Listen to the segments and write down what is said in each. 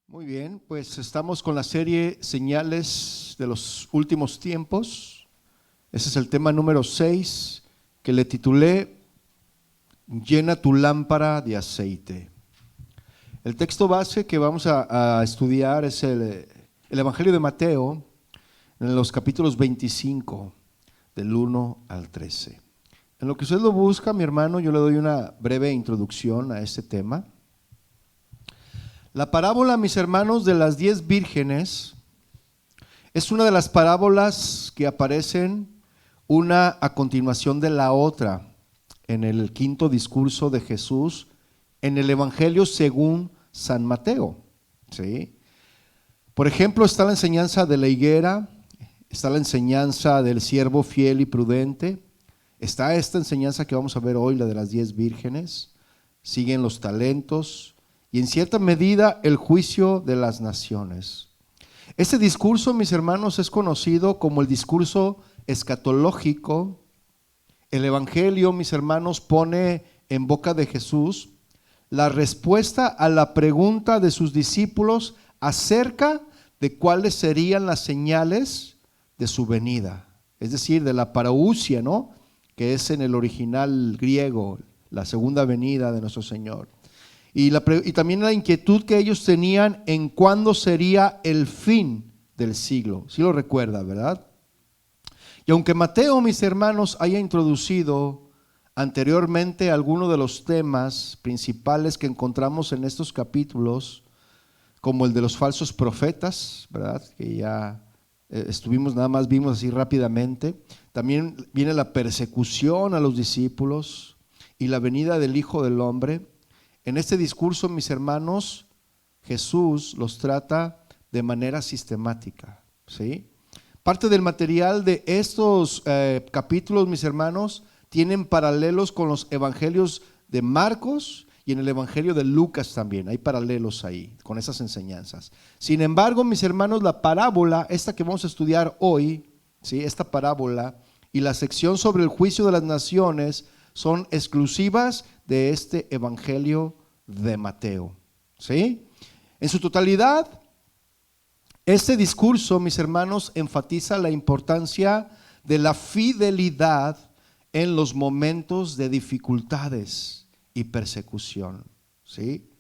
Muy bien, pues estamos con la serie Señales de los Últimos Tiempos. Ese es el tema número 6 que le titulé Llena tu lámpara de aceite. El texto base que vamos a estudiar es el Evangelio de Mateo en los capítulos 25 del 1 al 13. En lo que usted lo busca, mi hermano, yo le doy una breve introducción a este tema. La parábola, mis hermanos, de las 10 vírgenes es una de las parábolas que aparecen una a continuación de la otra en el quinto discurso de Jesús en el Evangelio según San Mateo. ¿Sí? Por ejemplo, está la enseñanza de la higuera, está la enseñanza del siervo fiel y prudente, está esta enseñanza que vamos a ver hoy, la de las 10 vírgenes, siguen los talentos, y en cierta medida el juicio de las naciones. Este discurso, mis hermanos, es conocido como el discurso escatológico. El Evangelio, mis hermanos, pone en boca de Jesús la respuesta a la pregunta de sus discípulos acerca de cuáles serían las señales de su venida. Es decir, de la parousia, ¿no? Que es en el original griego, la segunda venida de nuestro Señor. Y también la inquietud que ellos tenían en cuándo sería el fin del siglo. Sí lo recuerda, ¿verdad? Y aunque Mateo, mis hermanos, haya introducido anteriormente algunos de los temas principales que encontramos en estos capítulos, como el de los falsos profetas, ¿verdad? Que ya vimos así rápidamente. También viene la persecución a los discípulos y la venida del Hijo del Hombre. En este discurso, mis hermanos, Jesús los trata de manera sistemática, ¿sí? Parte del material de estos capítulos, mis hermanos, tienen paralelos con los evangelios de Marcos y en el evangelio de Lucas también. Hay paralelos ahí con esas enseñanzas. Sin embargo, mis hermanos, la parábola, esta que vamos a estudiar hoy, ¿sí? Esta parábola y la sección sobre el juicio de las naciones son exclusivas de este evangelio de Mateo, ¿sí? En su totalidad, este discurso, mis hermanos, enfatiza la importancia de la fidelidad en los momentos de dificultades y persecución, ¿sí?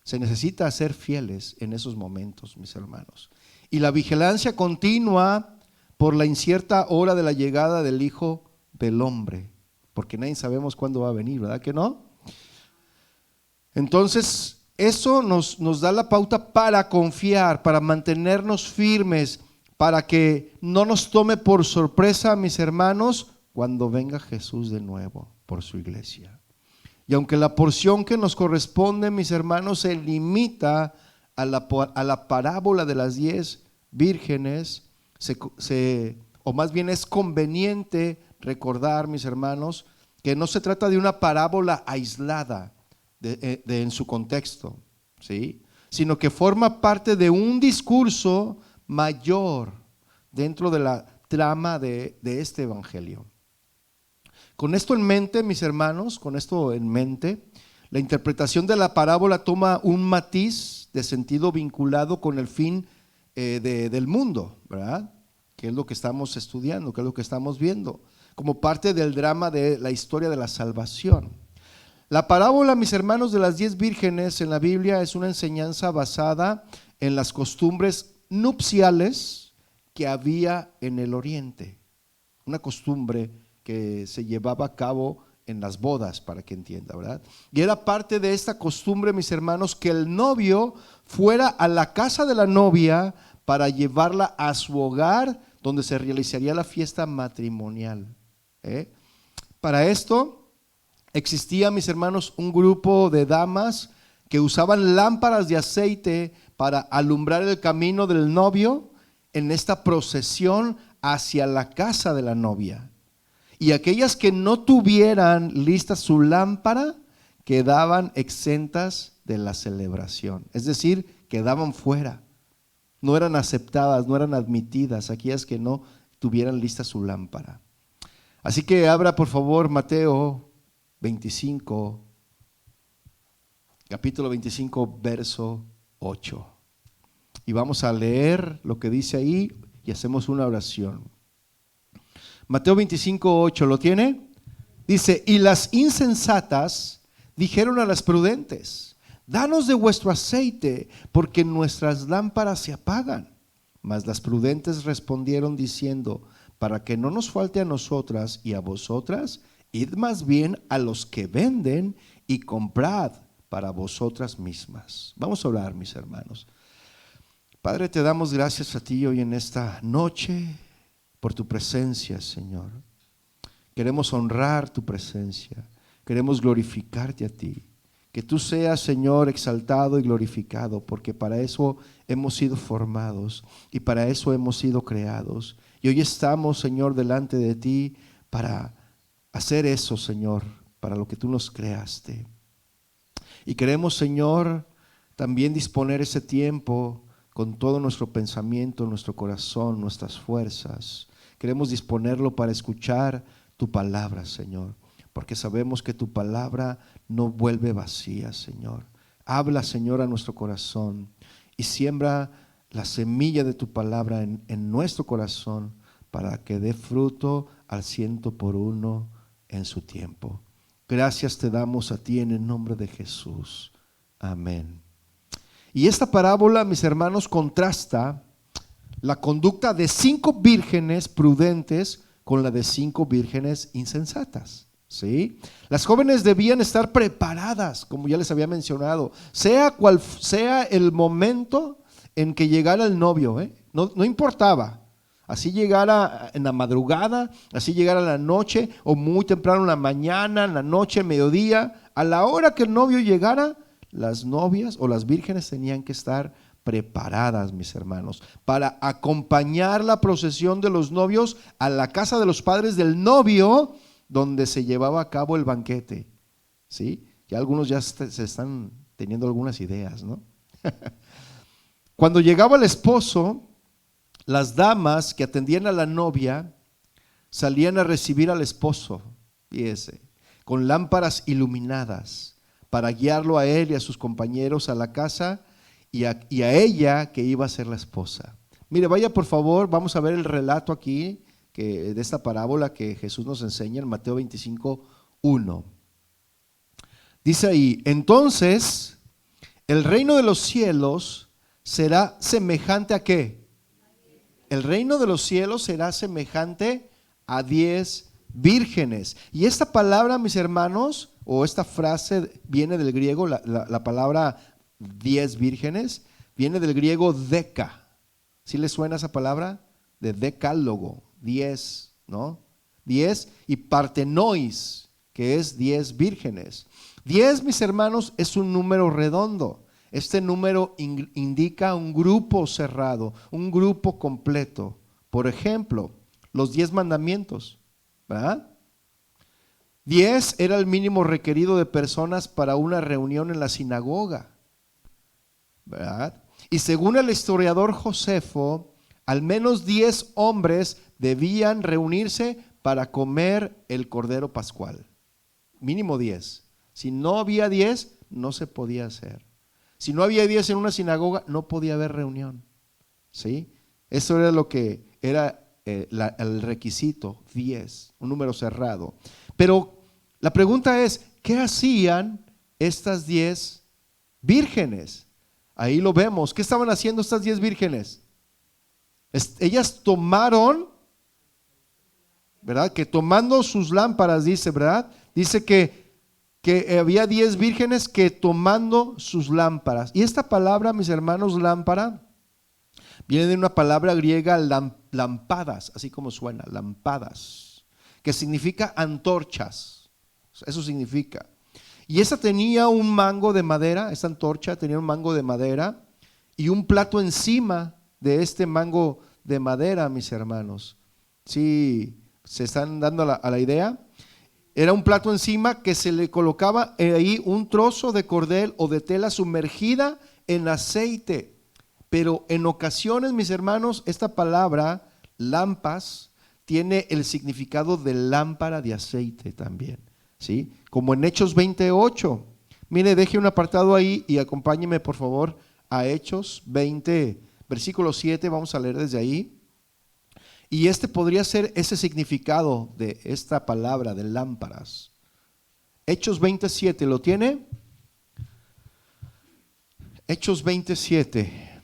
Se necesita ser fieles en esos momentos, mis hermanos. Y la vigilancia continua por la incierta hora de la llegada del Hijo del Hombre, porque nadie sabemos cuándo va a venir, ¿verdad que no? Entonces, eso nos da la pauta para confiar, para mantenernos firmes, para que no nos tome por sorpresa, mis hermanos, cuando venga Jesús de nuevo por su iglesia. Y aunque la porción que nos corresponde, mis hermanos, se limita a la parábola de las 10 vírgenes, o más bien es conveniente recordar, mis hermanos, que no se trata de una parábola aislada en su contexto, ¿sí? Sino que forma parte de un discurso mayor dentro de la trama de este evangelio. Con esto en mente, mis hermanos, con esto en mente, la interpretación de la parábola toma un matiz de sentido vinculado con el fin del mundo, ¿verdad? Que es lo que estamos estudiando, que es lo que estamos viendo, como parte del drama de la historia de la salvación. La parábola, mis hermanos, de las 10 vírgenes en la Biblia es una enseñanza basada en las costumbres nupciales que había en el Oriente. Una costumbre que se llevaba a cabo en las bodas, para que entienda, ¿verdad? Y era parte de esta costumbre, mis hermanos, que el novio fuera a la casa de la novia para llevarla a su hogar, donde se realizaría la fiesta matrimonial. Para esto existía, mis hermanos, un grupo de damas que usaban lámparas de aceite para alumbrar el camino del novio en esta procesión hacia la casa de la novia. Y aquellas que no tuvieran lista su lámpara quedaban exentas de la celebración, es decir, quedaban fuera, no eran aceptadas, no eran admitidas aquellas que no tuvieran lista su lámpara. Así que abra por favor Mateo 25, capítulo 25, verso 8. Y vamos a leer lo que dice ahí y hacemos una oración. Mateo 25:8, ¿lo tiene? Dice: y las insensatas dijeron a las prudentes: danos de vuestro aceite, porque nuestras lámparas se apagan. Mas las prudentes respondieron diciendo: para que no nos falte a nosotras y a vosotras, id más bien a los que venden y comprad para vosotras mismas. Vamos a orar, mis hermanos. Padre, te damos gracias a ti hoy en esta noche por tu presencia, Señor. Queremos honrar tu presencia, queremos glorificarte a ti. Que tú seas, Señor, exaltado y glorificado, porque para eso hemos sido formados y para eso hemos sido creados. Y hoy estamos, Señor, delante de ti para hacer eso, Señor, para lo que tú nos creaste. Y queremos, Señor, también disponer ese tiempo con todo nuestro pensamiento, nuestro corazón, nuestras fuerzas. Queremos disponerlo para escuchar tu palabra, Señor, porque sabemos que tu palabra no vuelve vacía, Señor. Habla, Señor, a nuestro corazón y siembra la semilla de tu palabra en nuestro corazón para que dé fruto al 100 por 1 en su tiempo. Gracias te damos a ti en el nombre de Jesús. Amén. Y esta parábola, mis hermanos, contrasta la conducta de 5 vírgenes prudentes con la de 5 vírgenes insensatas. ¿Sí? Las jóvenes debían estar preparadas, como ya les había mencionado, sea cual sea el momento en que llegara el novio, no importaba. Así llegara en la madrugada, así llegara en la noche, o muy temprano en la mañana, en la noche, mediodía, a la hora que el novio llegara, las novias o las vírgenes tenían que estar preparadas, mis hermanos, para acompañar la procesión de los novios a la casa de los padres del novio, donde se llevaba a cabo el banquete. ¿Sí? Ya algunos ya se están teniendo algunas ideas, ¿no? Cuando llegaba el esposo, las damas que atendían a la novia salían a recibir al esposo, fíjese, con lámparas iluminadas para guiarlo a él y a sus compañeros a la casa y a ella que iba a ser la esposa. Mire, vaya por favor, vamos a ver el relato aquí de esta parábola que Jesús nos enseña en Mateo 25:1. Dice ahí: entonces el reino de los cielos será semejante ¿a qué? El reino de los cielos será semejante a 10 vírgenes. Y esta palabra, mis hermanos, o esta frase viene del griego, la palabra 10 vírgenes, viene del griego deca. ¿Sí les suena esa palabra? De decálogo, 10, ¿no? 10 y partenois, que es 10 vírgenes. 10, mis hermanos, es un número redondo. Este número indica un grupo cerrado, un grupo completo. Por ejemplo, los 10 mandamientos, ¿verdad? 10 era el mínimo requerido de personas para una reunión en la sinagoga, ¿verdad? Y según el historiador Josefo, al menos 10 hombres debían reunirse para comer el cordero pascual. Mínimo 10. Si no había 10, no se podía hacer. Si no había 10 en una sinagoga, no podía haber reunión. ¿Sí? Eso era lo que era el requisito, 10, un número cerrado. Pero la pregunta es, ¿qué hacían estas 10 vírgenes? Ahí lo vemos. ¿Qué estaban haciendo estas 10 vírgenes? Ellas tomaron, ¿verdad? Que tomando sus lámparas, dice, ¿verdad? Dice que había 10 vírgenes que tomando sus lámparas. Y esta palabra, mis hermanos, lámpara, viene de una palabra griega, lampadas, así como suena, lampadas, que significa antorchas. Eso significa. Y esa tenía un mango de madera, esta antorcha tenía un mango de madera y un plato encima de este mango de madera, mis hermanos. ¿Sí se están dando a la idea? Era un plato encima que se le colocaba ahí un trozo de cordel o de tela sumergida en aceite. Pero en ocasiones, mis hermanos, esta palabra, lampas, tiene el significado de lámpara de aceite también, ¿sí? Como en Hechos 28. Mire, deje un apartado ahí y acompáñeme por favor a Hechos 20, versículo 7, vamos a leer desde ahí. Y este podría ser ese significado de esta palabra de lámparas. Hechos 27, ¿lo tiene? Hechos 27.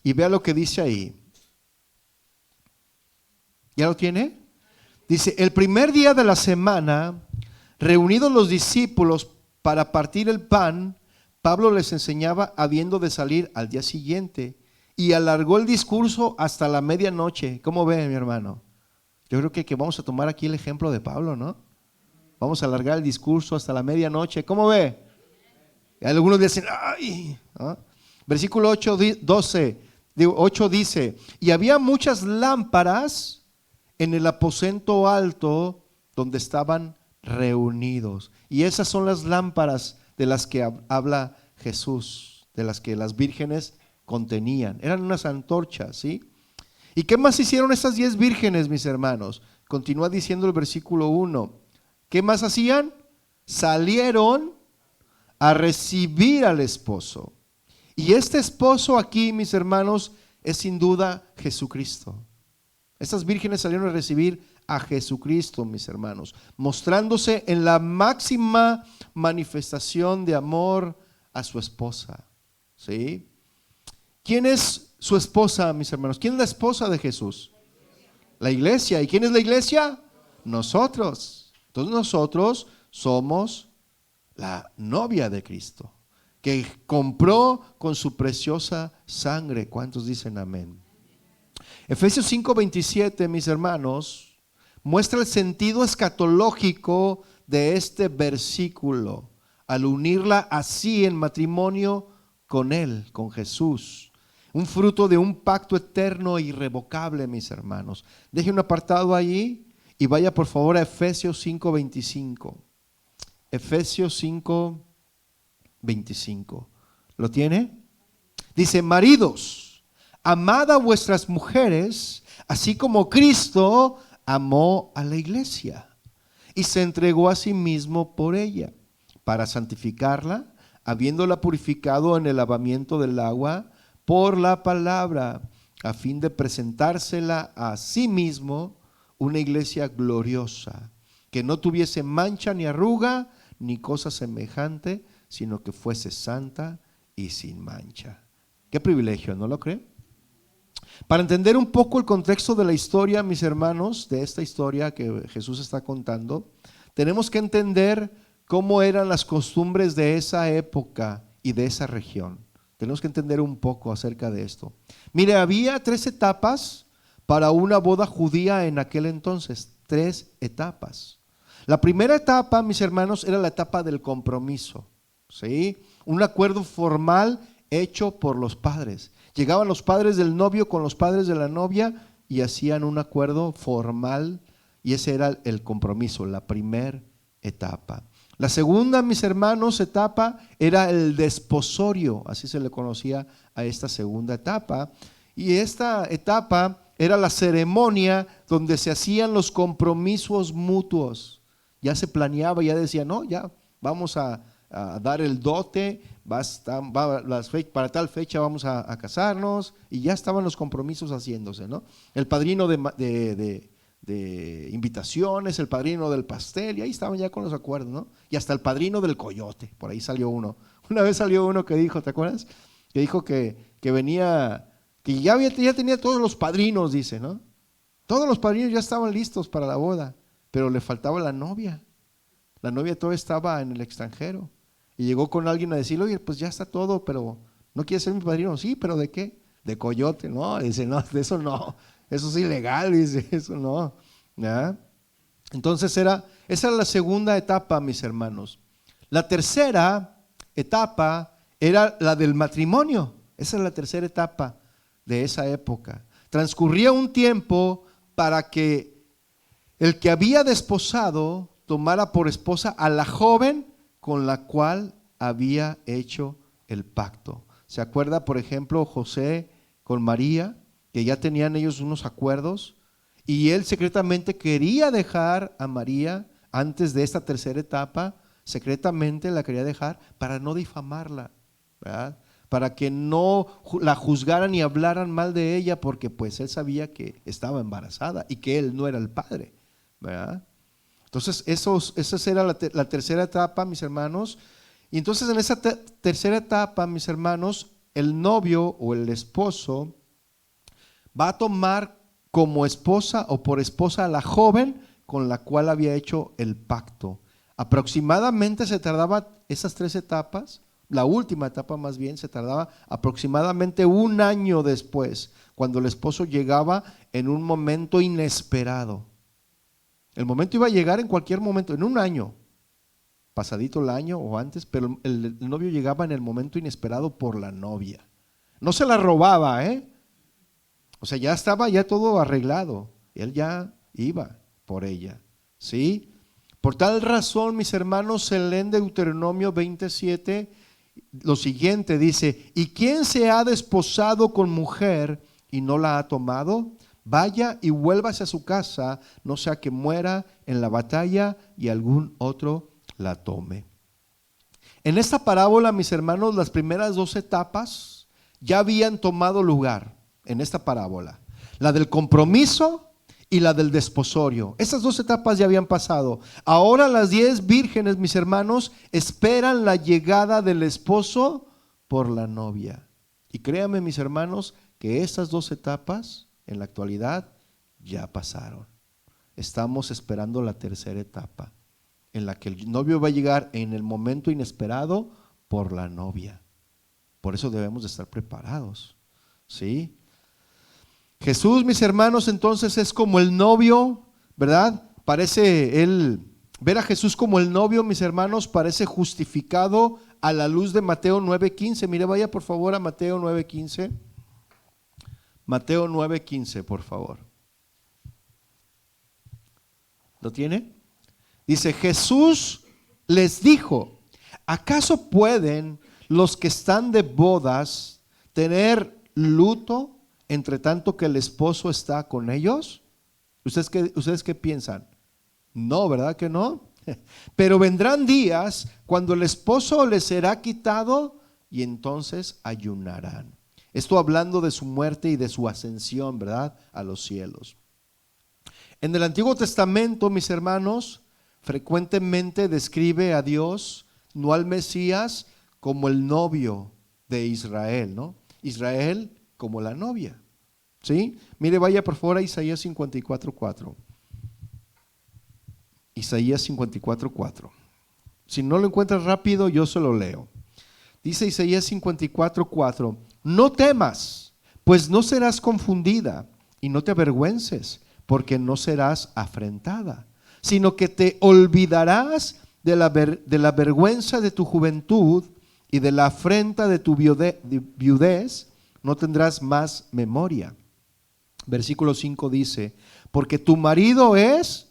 Y vea lo que dice ahí. ¿Ya lo tiene? Dice, el primer día de la semana, reunidos los discípulos para partir el pan, Pablo les enseñaba habiendo de salir al día siguiente y alargó el discurso hasta la medianoche. ¿Cómo ve, mi hermano? Yo creo que vamos a tomar aquí el ejemplo de Pablo, ¿no? Vamos a alargar el discurso hasta la medianoche. ¿Cómo ve? Y algunos dicen, ¡ay! ¿No? Versículo 8 dice, y había muchas lámparas en el aposento alto donde estaban reunidos. Y esas son las lámparas de las que habla Jesús, de las que las vírgenes contenían. Eran unas antorchas, ¿sí? ¿Y qué más hicieron estas 10 vírgenes, mis hermanos? Continúa diciendo el versículo 1. ¿Qué más hacían? Salieron a recibir al esposo. Y este esposo aquí, mis hermanos, es sin duda Jesucristo. Estas vírgenes salieron a recibir a Jesucristo, mis hermanos, mostrándose en la máxima manifestación de amor a su esposa. ¿Sí? ¿Quién es su esposa, mis hermanos? ¿Quién es la esposa de Jesús? La iglesia. ¿Y quién es la iglesia? Nosotros. Entonces nosotros somos la novia de Cristo, que compró con su preciosa sangre. ¿Cuántos dicen amén? Efesios 5:27, mis hermanos, muestra el sentido escatológico de este versículo al unirla así en matrimonio con Él, con Jesús. Un fruto de un pacto eterno e irrevocable, mis hermanos. Deje un apartado allí y vaya por favor a Efesios 5:25. Efesios 5:25. ¿Lo tiene? Dice, maridos, amad a vuestras mujeres, así como Cristo amó a la iglesia y se entregó a sí mismo por ella, para santificarla, habiéndola purificado en el lavamiento del agua por la palabra, a fin de presentársela a sí mismo una iglesia gloriosa, que no tuviese mancha ni arruga ni cosa semejante, sino que fuese santa y sin mancha. Qué privilegio, ¿no lo cree? Para entender un poco el contexto de la historia, mis hermanos, de esta historia que Jesús está contando, tenemos que entender cómo eran las costumbres de esa época y de esa región. Tenemos que entender un poco acerca de esto. Mire, había 3 etapas para una boda judía en aquel entonces. 3 etapas. La primera etapa, mis hermanos, era la etapa del compromiso, ¿sí? Un acuerdo formal hecho por los padres. Llegaban los padres del novio con los padres de la novia y hacían un acuerdo formal, y ese era el compromiso, la primera etapa. La segunda, mis hermanos, etapa era el desposorio, así se le conocía a esta segunda etapa. Y esta etapa era la ceremonia donde se hacían los compromisos mutuos. Ya se planeaba, ya decía, no, ya vamos a dar el dote, para tal fecha vamos a casarnos, y ya estaban los compromisos haciéndose, ¿no? El padrino de invitaciones, el padrino del pastel, y ahí estaban ya con los acuerdos, ¿no? Y hasta el padrino del coyote, por ahí salió uno. Una vez salió uno que dijo, ¿te acuerdas? Que dijo que venía, que ya tenía todos los padrinos, dice, ¿no? Todos los padrinos ya estaban listos para la boda, pero le faltaba la novia. La novia todavía estaba en el extranjero. Y llegó con alguien a decirle, oye, pues ya está todo, pero ¿no quieres ser mi padrino? Sí, pero ¿de qué? De coyote, no, dice, no, de eso no, eso es ilegal, dice, eso no. ¿Ya? Entonces esa era la segunda etapa, mis hermanos. La tercera etapa era la del matrimonio. Esa es la tercera etapa de esa época. Transcurría un tiempo para que el que había desposado tomara por esposa a la joven con la cual había hecho el pacto. ¿Se acuerda, por ejemplo, José con María, que ya tenían ellos unos acuerdos? Y él secretamente quería dejar a María antes de esta tercera etapa, secretamente la quería dejar para no difamarla, ¿verdad? para que no la juzgaran y hablaran mal de ella, porque pues él sabía que estaba embarazada y que él no era el padre, ¿verdad? Entonces esa era la tercera etapa, mis hermanos. Y entonces en esa tercera etapa, mis hermanos, el novio o el esposo va a tomar como esposa o por esposa a la joven con la cual había hecho el pacto. Aproximadamente se tardaba esas tres etapas, la última etapa más bien, se tardaba aproximadamente un año después, cuando el esposo llegaba en un momento inesperado. El momento iba a llegar en cualquier momento, en un año, pasadito el año o antes, pero el novio llegaba en el momento inesperado por la novia. No se la robaba, o sea, ya estaba ya todo arreglado. Él ya iba por ella, ¿sí? Por tal razón, mis hermanos, se lee en Deuteronomio 27 lo siguiente, dice: ¿y quién se ha desposado con mujer y no la ha tomado? Vaya y vuélvase a su casa, no sea que muera en la batalla y algún otro la tome. En esta parábola, mis hermanos, las primeras dos etapas ya habían tomado lugar en esta parábola. La del compromiso y la del desposorio. Esas dos etapas ya habían pasado. Ahora las 10 vírgenes, mis hermanos, esperan la llegada del esposo por la novia. Y créanme, mis hermanos, que estas dos etapas en la actualidad ya pasaron. Estamos esperando la tercera etapa, en la que el novio va a llegar en el momento inesperado por la novia. Por eso debemos de estar preparados, ¿sí? Jesús, mis hermanos, entonces es como el novio, ¿verdad? Parece ver a Jesús como el novio, mis hermanos, parece justificado a la luz de Mateo 9:15. Mire, vaya por favor a Mateo 9:15. Mateo 9:15, por favor. ¿Lo tiene? Dice: Jesús les dijo: ¿acaso pueden los que están de bodas tener luto entre tanto que el esposo está con ellos? ¿Ustedes qué piensan? No, ¿verdad que no? Pero vendrán días cuando el esposo les será quitado y entonces ayunarán. Esto hablando de su muerte y de su ascensión, ¿verdad?, a los cielos. En el Antiguo Testamento, mis hermanos, frecuentemente describe a Dios, no al Mesías, como el novio de Israel, ¿no? Israel como la novia, ¿sí? Mire, vaya por favor a Isaías 54:4. Isaías 54:4. Si no lo encuentras rápido, yo se lo leo. Dice Isaías 54:4: no temas, pues no serás confundida, y no te avergüences, porque no serás afrentada, sino que te olvidarás de la vergüenza de tu juventud y de la afrenta de tu viudez, no tendrás más memoria. Versículo 5 dice: porque tu marido es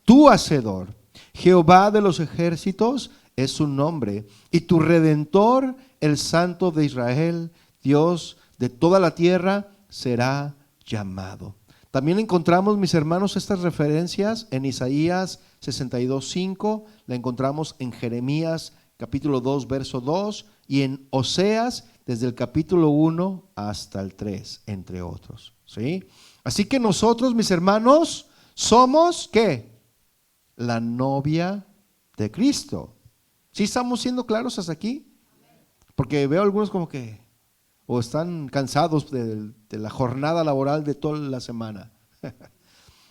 tu hacedor, Jehová de los ejércitos es su nombre, y tu redentor, el Santo de Israel, Dios de toda la tierra, será llamado. También encontramos, mis hermanos, estas referencias en Isaías 62:5, la encontramos en Jeremías capítulo 2, verso 2, y en Oseas desde el capítulo 1 hasta el 3, entre otros, ¿sí? Así que nosotros, mis hermanos, somos, ¿qué? La novia de Cristo. ¿Sí estamos siendo claros hasta aquí? Porque veo algunos como que o están cansados de la jornada laboral de toda la semana.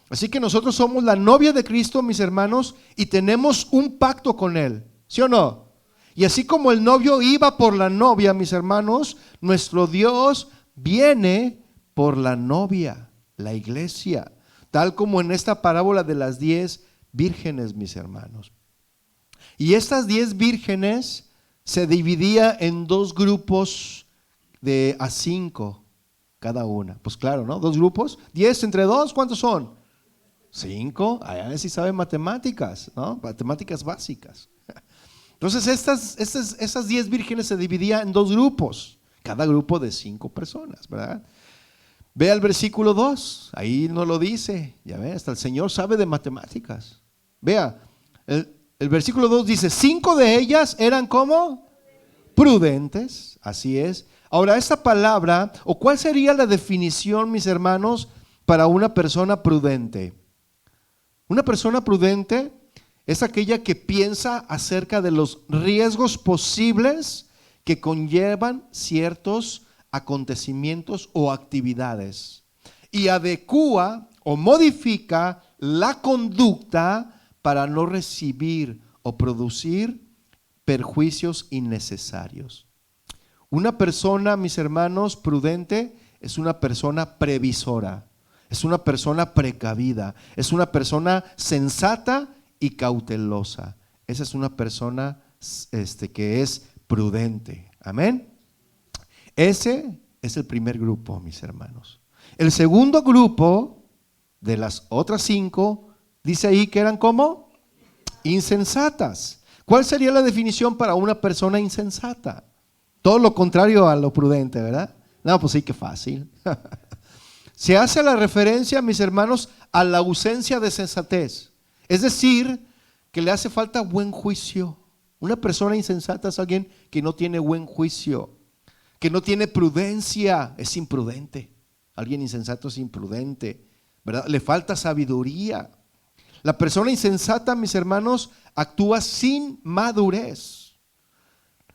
Así que nosotros somos la novia de Cristo, mis hermanos, y tenemos un pacto con Él, ¿sí o no? Y así como el novio iba por la novia, mis hermanos, nuestro Dios viene por la novia, la iglesia, tal como en esta parábola de las 10 vírgenes, mis hermanos. Y estas 10 vírgenes se dividía en dos grupos de a 5 cada una. Pues claro, ¿no? Dos grupos, 10 entre 2, ¿cuántos son? 5. A ver si saben matemáticas, ¿no? Matemáticas básicas. Entonces estas 10 vírgenes se dividían en dos grupos, cada grupo de 5 personas, ¿verdad? Ve al versículo 2, ahí no lo dice, ya ve, hasta el Señor sabe de matemáticas. Vea, el versículo 2 dice: 5 de ellas eran ¿cómo? prudentes, así es. Ahora, esta palabra, o cuál sería la definición, mis hermanos, para una persona prudente. Una persona prudente es aquella que piensa acerca de los riesgos posibles que conllevan ciertos acontecimientos o actividades y adecúa o modifica la conducta para no recibir o producir perjuicios innecesarios. Una persona, mis hermanos, prudente es una persona previsora, es una persona precavida, es una persona sensata y cautelosa. Esa es una persona que es prudente. Amén. Ese es el primer grupo, mis hermanos. El segundo grupo de las otras 5 dice ahí que eran como insensatas. ¿Cuál sería la definición para una persona insensata? Todo lo contrario a lo prudente, ¿verdad? No, pues sí, que fácil. Se hace la referencia, mis hermanos, a la ausencia de sensatez. Es decir, que le hace falta buen juicio. Una persona insensata es alguien que no tiene buen juicio, que no tiene prudencia, es imprudente. Alguien insensato es imprudente, ¿verdad? Le falta sabiduría. La persona insensata, mis hermanos, actúa sin madurez,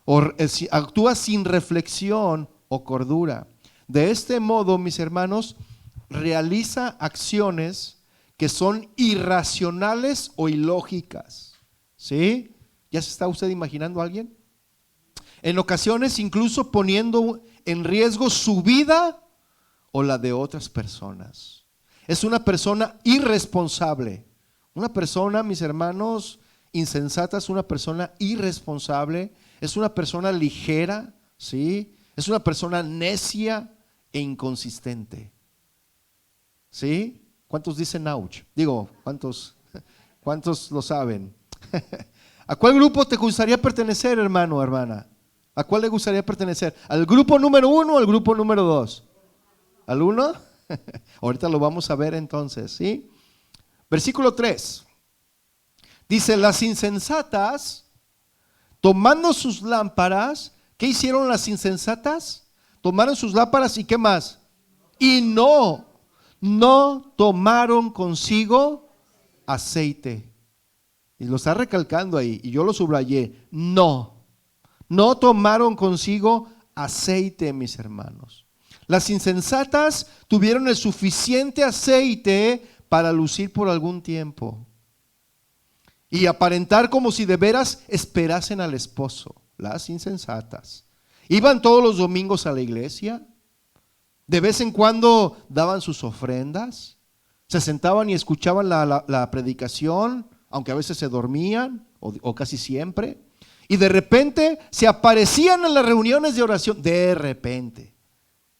o actúa sin reflexión o cordura. De este modo, mis hermanos, realiza acciones que son irracionales o ilógicas. ¿Sí? ¿Ya se está usted imaginando a alguien? En ocasiones incluso poniendo en riesgo su vida o la de otras personas. Es una persona irresponsable. Una persona, mis hermanos, insensata es una persona irresponsable, es una persona ligera, ¿sí? Es una persona necia e inconsistente. ¿Sí? ¿Cuántos dicen ouch? Digo, ¿cuántos lo saben? ¿A cuál grupo te gustaría pertenecer, hermano o hermana? ¿A cuál le gustaría pertenecer? ¿Al grupo número 1 o al grupo número 2? ¿Al 1? Ahorita lo vamos a ver entonces, ¿sí? Versículo 3. Dice, las insensatas, tomando sus lámparas, ¿qué hicieron las insensatas? Tomaron sus lámparas y ¿qué más? Y no tomaron consigo aceite. Y lo está recalcando ahí, y yo lo subrayé. No tomaron consigo aceite, mis hermanos. Las insensatas tuvieron el suficiente aceite para lucir por algún tiempo y aparentar como si de veras esperasen al esposo. Las insensatas iban todos los domingos a la iglesia, de vez en cuando daban sus ofrendas, se sentaban y escuchaban la predicación, aunque a veces se dormían o casi siempre, y de repente se aparecían en las reuniones de oración, de repente,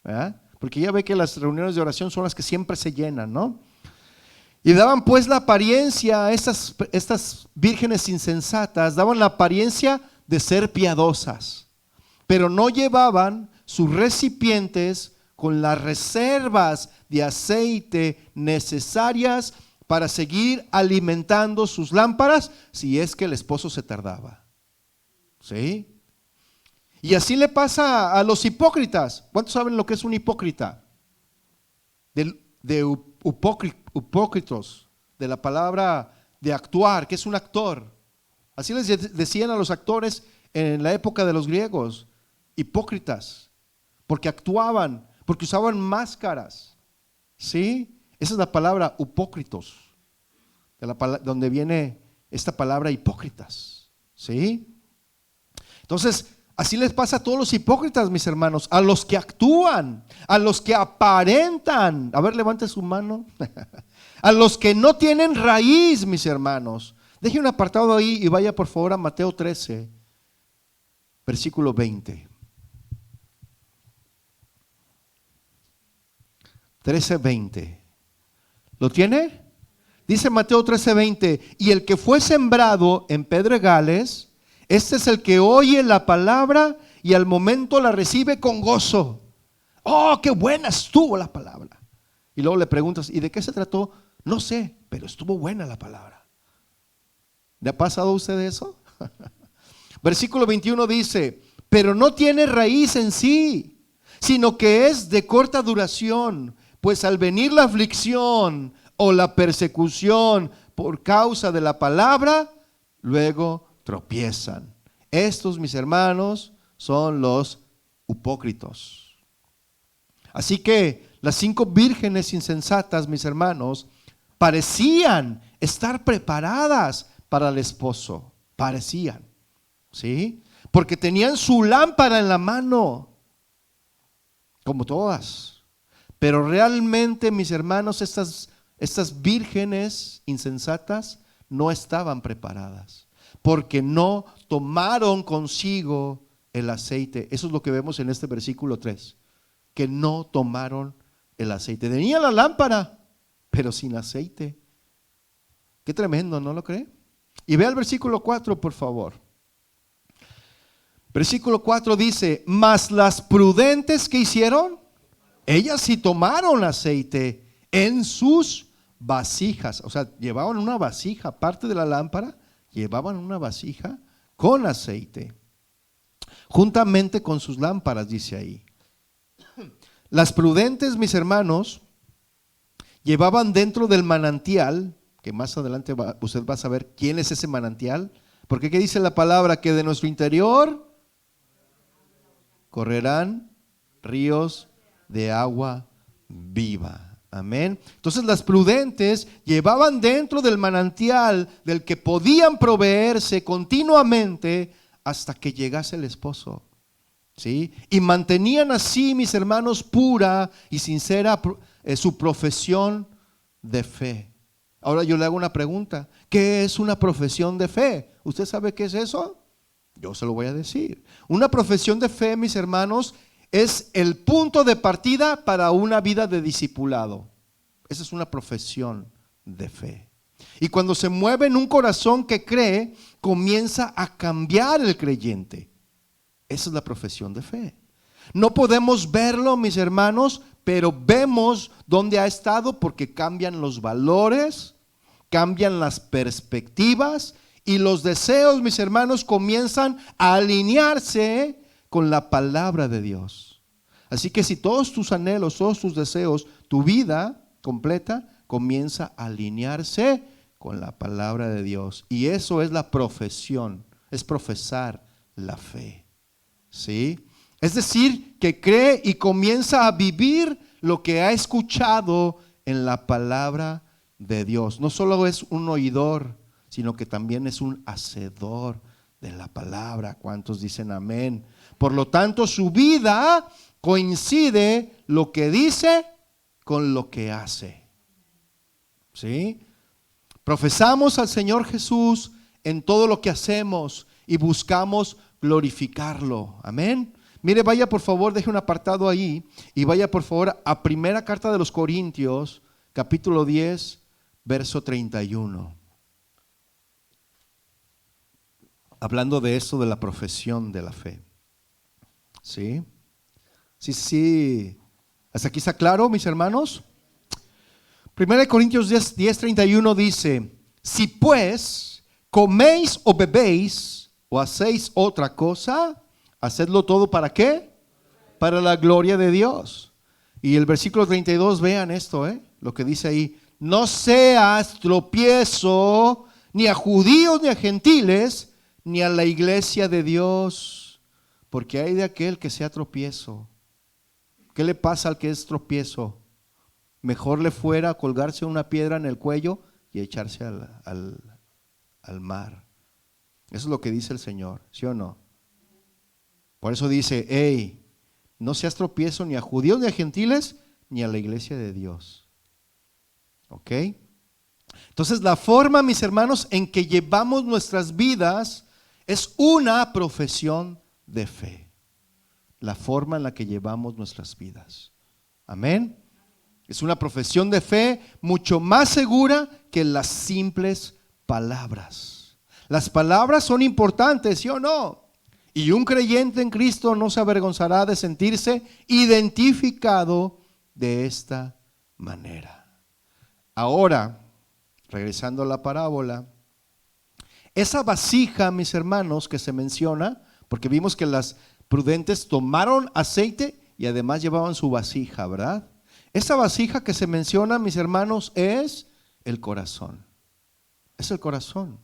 ¿verdad? Porque ya ve que las reuniones de oración son las que siempre se llenan, ¿no? Y daban pues la apariencia, estas vírgenes insensatas, daban la apariencia de ser piadosas, pero no llevaban sus recipientes con las reservas de aceite necesarias para seguir alimentando sus lámparas si es que el esposo se tardaba. ¿Sí? Y así le pasa a los hipócritas. ¿Cuántos saben lo que es un hipócrita? De hipócritos, de la palabra de actuar, que es un actor. Así les decían a los actores en la época de los griegos, hipócritas, porque actuaban, porque usaban máscaras. ¿Sí? Esa es la palabra hipócritos, donde viene esta palabra hipócritas. ¿Sí? Entonces, así les pasa a todos los hipócritas, mis hermanos, a los que actúan, a los que aparentan. A ver, levante su mano. A los que no tienen raíz, mis hermanos. Deje un apartado ahí y vaya por favor a Mateo 13, versículo 20. 13:20. ¿Lo tiene? Dice Mateo 13:20, y el que fue sembrado en pedregales, este es el que oye la palabra y al momento la recibe con gozo. ¡Oh, qué buena estuvo la palabra! Y luego le preguntas, ¿y de qué se trató? No sé, pero estuvo buena la palabra. ¿Le ha pasado a usted eso? Versículo 21 dice, pero no tiene raíz en sí, sino que es de corta duración, pues al venir la aflicción o la persecución por causa de la palabra, luego tropiezan. Estos, mis hermanos, son los hipócritas. Así que las 5 vírgenes insensatas, mis hermanos, parecían estar preparadas para el esposo. Parecían, ¿sí? Porque tenían su lámpara en la mano, como todas. Pero realmente, mis hermanos, estas vírgenes insensatas no estaban preparadas, porque no tomaron consigo el aceite. Eso es lo que vemos en este versículo 3, que no tomaron el aceite. Tenía la lámpara, pero sin aceite. Qué tremendo, ¿no lo cree? Y vea el versículo 4, por favor. Versículo 4 dice: mas las prudentes, ¿qué hicieron? Ellas sí tomaron aceite en sus vasijas. O sea, llevaban una vasija, aparte de la lámpara, llevaban una vasija con aceite, juntamente con sus lámparas, dice ahí. Las prudentes, mis hermanos, llevaban dentro del manantial, que más adelante usted va a saber quién es ese manantial, porque ¿qué dice la palabra? Que de nuestro interior correrán ríos de agua viva. Amén. Entonces las prudentes llevaban dentro del manantial del que podían proveerse continuamente hasta que llegase el esposo, ¿sí? Y mantenían así, mis hermanos, pura y sincera su profesión de fe. Ahora yo le hago una pregunta: ¿qué es una profesión de fe? ¿Usted sabe qué es eso? Yo se lo voy a decir. Una profesión de fe, mis hermanos, es el punto de partida para una vida de discipulado. Esa es una profesión de fe. Y cuando se mueve en un corazón que cree, comienza a cambiar el creyente. Esa es la profesión de fe. No podemos verlo, mis hermanos, pero vemos dónde ha estado, porque cambian los valores, cambian las perspectivas y los deseos, mis hermanos, comienzan a alinearse con la palabra de Dios. Así que si todos tus anhelos, todos tus deseos, tu vida completa comienza a alinearse con la palabra de Dios, y eso es la profesión, es profesar la fe, ¿sí? Es decir, que cree y comienza a vivir lo que ha escuchado en la palabra de Dios. No solo es un oidor, sino que también es un hacedor de la palabra. ¿Cuántos dicen amén? Por lo tanto, su vida coincide lo que dice con lo que hace, ¿sí? Profesamos al Señor Jesús en todo lo que hacemos y buscamos glorificarlo. Amén. Mire, vaya por favor, deje un apartado ahí y vaya por favor a primera carta de los Corintios, capítulo 10, verso 31. Hablando de esto de la profesión de la fe. ¿Sí? Sí. ¿Hasta aquí está claro, mis hermanos? Primera de Corintios 10, 31 dice: si pues coméis o bebéis o hacéis otra cosa, hacedlo todo ¿para qué? Para la gloria de Dios. Y el versículo 32, vean esto, lo que dice ahí: no seas tropiezo ni a judíos ni a gentiles, ni a la iglesia de Dios, porque hay de aquel que sea tropiezo. ¿Qué le pasa al que es tropiezo? Mejor le fuera colgarse una piedra en el cuello y echarse al mar. Eso es lo que dice el Señor, ¿sí o no? Por eso dice: hey, no seas tropiezo ni a judíos ni a gentiles, ni a la iglesia de Dios. ¿Ok? Entonces la forma, mis hermanos, en que llevamos nuestras vidas es una profesión de fe. La forma en la que llevamos nuestras vidas. Amén. Es una profesión de fe mucho más segura que las simples palabras. Las palabras son importantes, ¿sí o no? Y un creyente en Cristo no se avergonzará de sentirse identificado de esta manera. Ahora, regresando a la parábola, esa vasija, mis hermanos, que se menciona, porque vimos que las prudentes tomaron aceite y además llevaban su vasija, ¿verdad? Esa vasija que se menciona, mis hermanos, es el corazón. Es el corazón,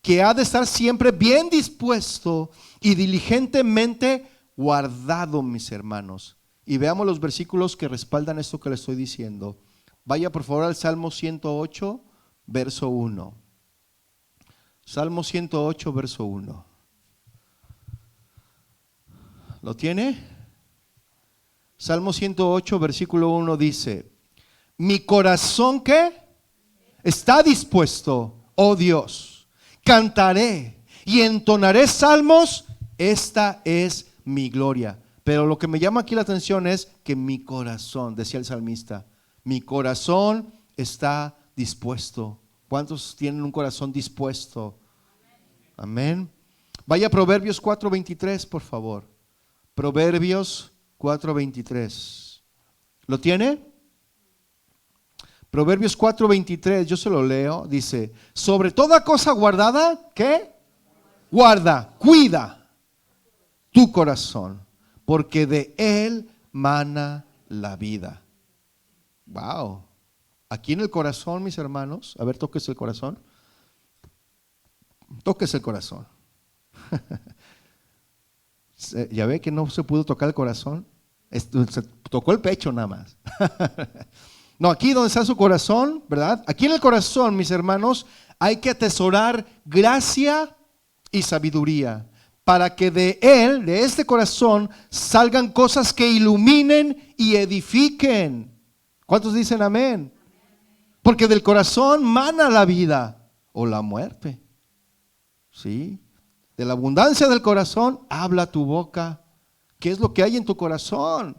que ha de estar siempre bien dispuesto y diligentemente guardado, mis hermanos. Y veamos los versículos que respaldan esto que le estoy diciendo. Vaya por favor al Salmo 108, verso 1. Salmo 108, verso 1. ¿Lo tiene? Salmo 108, versículo 1 dice: mi corazón, ¿qué? Está dispuesto, oh Dios, cantaré y entonaré salmos, esta es mi gloria. Pero lo que me llama aquí la atención es que mi corazón, decía el salmista, mi corazón está dispuesto. ¿Cuántos tienen un corazón dispuesto? Amén. Vaya a Proverbios 4:23, por favor. Proverbios 4:23. ¿Lo tiene? Proverbios 4:23, yo se lo leo, dice: sobre toda cosa guardada, ¿qué? Guarda, cuida tu corazón, porque de él mana la vida. Wow. Aquí en el corazón, mis hermanos, a ver, tóquese el corazón. Tóquese el corazón. Ya ve que no se pudo tocar el corazón. Se tocó el pecho nada más. No, aquí donde está su corazón, ¿verdad? Aquí en el corazón, mis hermanos, hay que atesorar gracia y sabiduría, para que de él, de este corazón, salgan cosas que iluminen y edifiquen. ¿Cuántos dicen amén? Porque del corazón mana la vida o la muerte. ¿Sí? De la abundancia del corazón habla tu boca. ¿Qué es lo que hay en tu corazón?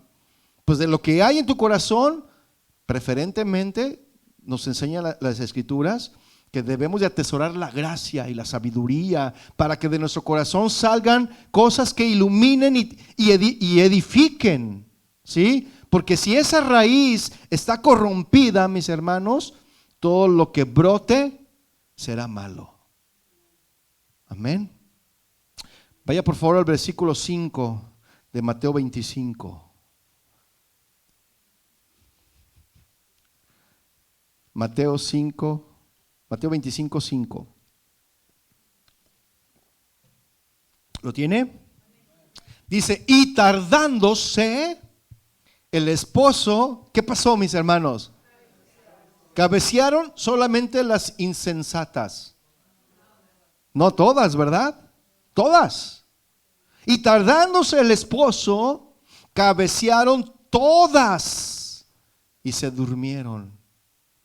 Pues de lo que hay en tu corazón, preferentemente nos enseñan las escrituras que debemos de atesorar la gracia y la sabiduría para que de nuestro corazón salgan cosas que iluminen y edifiquen, ¿sí? Porque si esa raíz está corrompida, mis hermanos, todo lo que brote será malo. Amén. Vaya por favor al versículo 5 de Mateo 25. Mateo 25, 5. ¿Lo tiene? Dice: y tardándose el esposo, ¿qué pasó, mis hermanos? Cabecearon solamente las insensatas. No todas, ¿verdad? Todas. Y tardándose el esposo, cabecearon todas y se durmieron.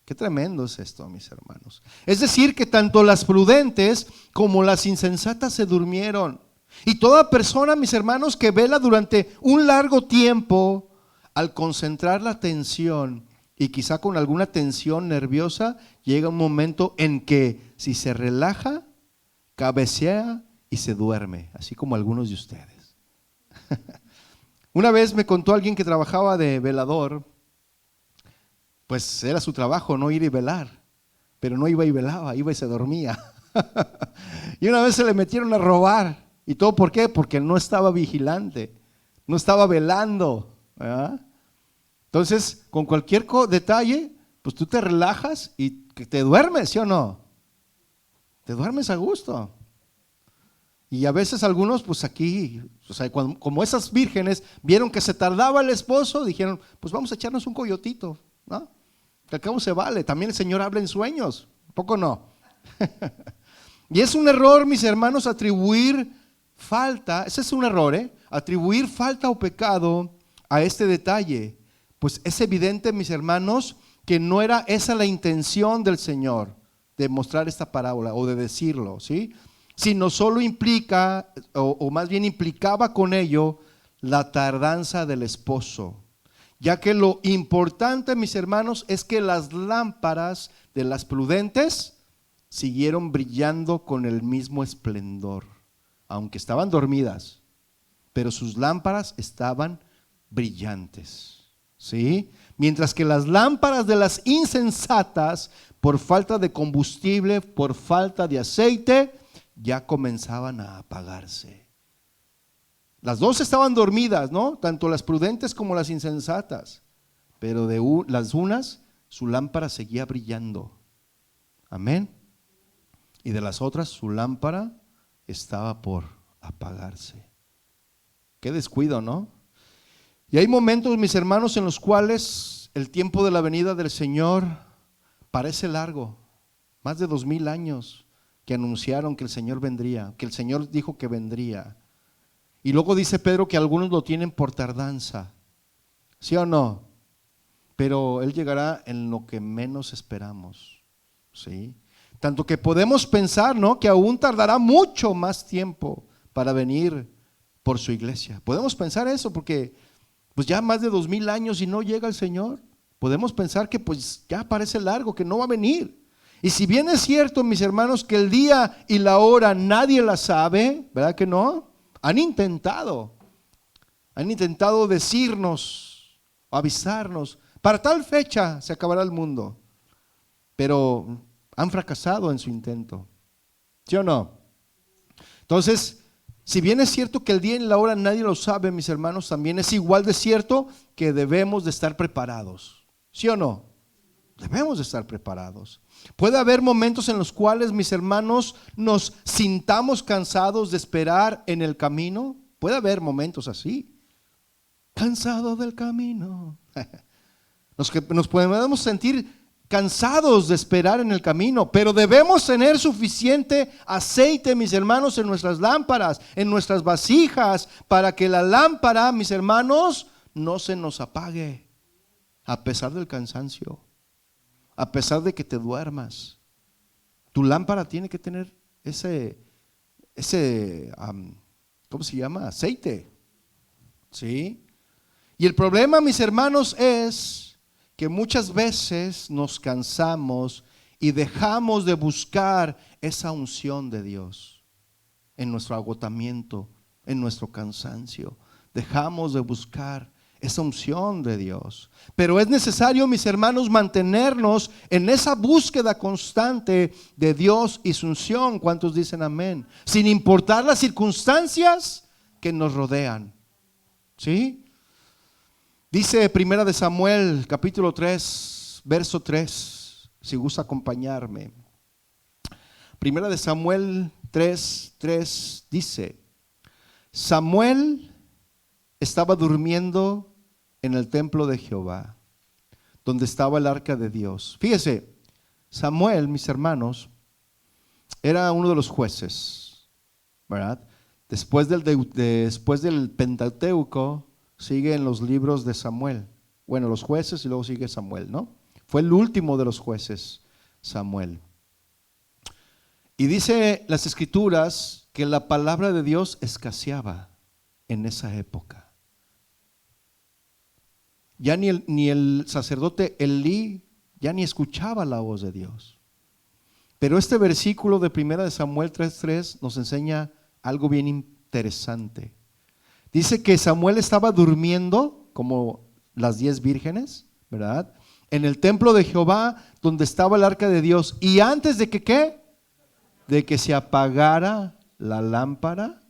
Qué tremendo es esto, mis hermanos. Es decir, que tanto las prudentes como las insensatas se durmieron. Y toda persona, mis hermanos, que vela durante un largo tiempo, al concentrar la atención y quizá con alguna tensión nerviosa, llega un momento en que si se relaja, cabecea y se duerme, así como algunos de ustedes. Una vez me contó alguien que trabajaba de velador. Pues era su trabajo, no ir y velar, pero no iba y velaba, iba y se dormía. Y una vez se le metieron a robar. ¿Y todo por qué? Porque no estaba vigilante, no estaba velando, ¿verdad? Entonces, con cualquier detalle, pues tú te relajas y te duermes, ¿sí o no? Te duermes a gusto. Y a veces algunos, pues aquí, o sea, como esas vírgenes vieron que se tardaba el esposo, dijeron: pues vamos a echarnos un coyotito, ¿no? Que al cabo se vale. También el Señor habla en sueños, ¿poco no? Y es un error, mis hermanos, atribuir falta, ese es un error, atribuir falta o pecado a este detalle. Pues es evidente, mis hermanos, que no era esa la intención del Señor de mostrar esta parábola o de decirlo, ¿sí? Sino solo implica, o más bien implicaba con ello, la tardanza del esposo. Ya que lo importante, mis hermanos, es que las lámparas de las prudentes siguieron brillando con el mismo esplendor, aunque estaban dormidas, pero sus lámparas estaban brillantes, ¿sí? Mientras que las lámparas de las insensatas, por falta de combustible, por falta de aceite, ya comenzaban a apagarse. Las dos estaban dormidas, ¿no? Tanto las prudentes como las insensatas. Pero de las unas, su lámpara seguía brillando. Amén. Y de las otras, su lámpara estaba por apagarse. Qué descuido, ¿no? Y hay momentos, mis hermanos, en los cuales el tiempo de la venida del Señor parece largo. Más de 2000 años que anunciaron que el Señor vendría, que el Señor dijo que vendría. Y luego dice Pedro que algunos lo tienen por tardanza. ¿Sí o no? Pero Él llegará en lo que menos esperamos. ¿Sí? Tanto que podemos pensar, ¿no?, que aún tardará mucho más tiempo para venir por su iglesia. Podemos pensar eso porque pues ya más de 2000 años y no llega el Señor. Podemos pensar que pues ya parece largo, que no va a venir. Y si bien es cierto, mis hermanos, que el día y la hora nadie la sabe, ¿verdad que no? Han intentado decirnos, avisarnos, para tal fecha se acabará el mundo, pero han fracasado en su intento. ¿Sí o no? Entonces, si bien es cierto que el día y la hora nadie lo sabe, mis hermanos, también es igual de cierto que debemos de estar preparados. ¿Sí o no? Debemos de estar preparados. Puede haber momentos en los cuales, mis hermanos, nos sintamos cansados de esperar en el camino. Puede haber momentos así. Cansado del camino. Nos podemos sentir cansados de esperar en el camino, pero debemos tener suficiente aceite, mis hermanos, en nuestras lámparas, en nuestras vasijas, para que la lámpara, mis hermanos, no se nos apague, a pesar del cansancio, a pesar de que te duermas. Tu lámpara tiene que tener ese ¿cómo se llama? Aceite. ¿Sí? Y el problema, mis hermanos, es que muchas veces nos cansamos y dejamos de buscar esa unción de Dios en nuestro agotamiento, en nuestro cansancio. Dejamos de buscar esa unción de Dios. Pero es necesario, mis hermanos, mantenernos en esa búsqueda constante de Dios y su unción. ¿Cuántos dicen amén? Sin importar las circunstancias que nos rodean. ¿Sí? Dice Primera de Samuel, capítulo 3, verso 3, si gusta acompañarme. Primera de Samuel 3 dice: Samuel estaba durmiendo en el templo de Jehová, donde estaba el arca de Dios. Fíjese, Samuel, mis hermanos, era uno de los jueces, ¿verdad? Después del Pentateuco sigue en los libros de Samuel. Bueno, los jueces y luego sigue Samuel, ¿no? Fue el último de los jueces, Samuel. Y dice las escrituras que la palabra de Dios escaseaba en esa época. Ya ni el sacerdote Elí ya ni escuchaba la voz de Dios. Pero este versículo de 1 Samuel 3:3 nos enseña algo bien interesante. Dice que Samuel estaba durmiendo como las 10 vírgenes, ¿verdad? En el templo de Jehová, donde estaba el arca de Dios. Y antes de que, ¿qué? De que se apagara la lámpara,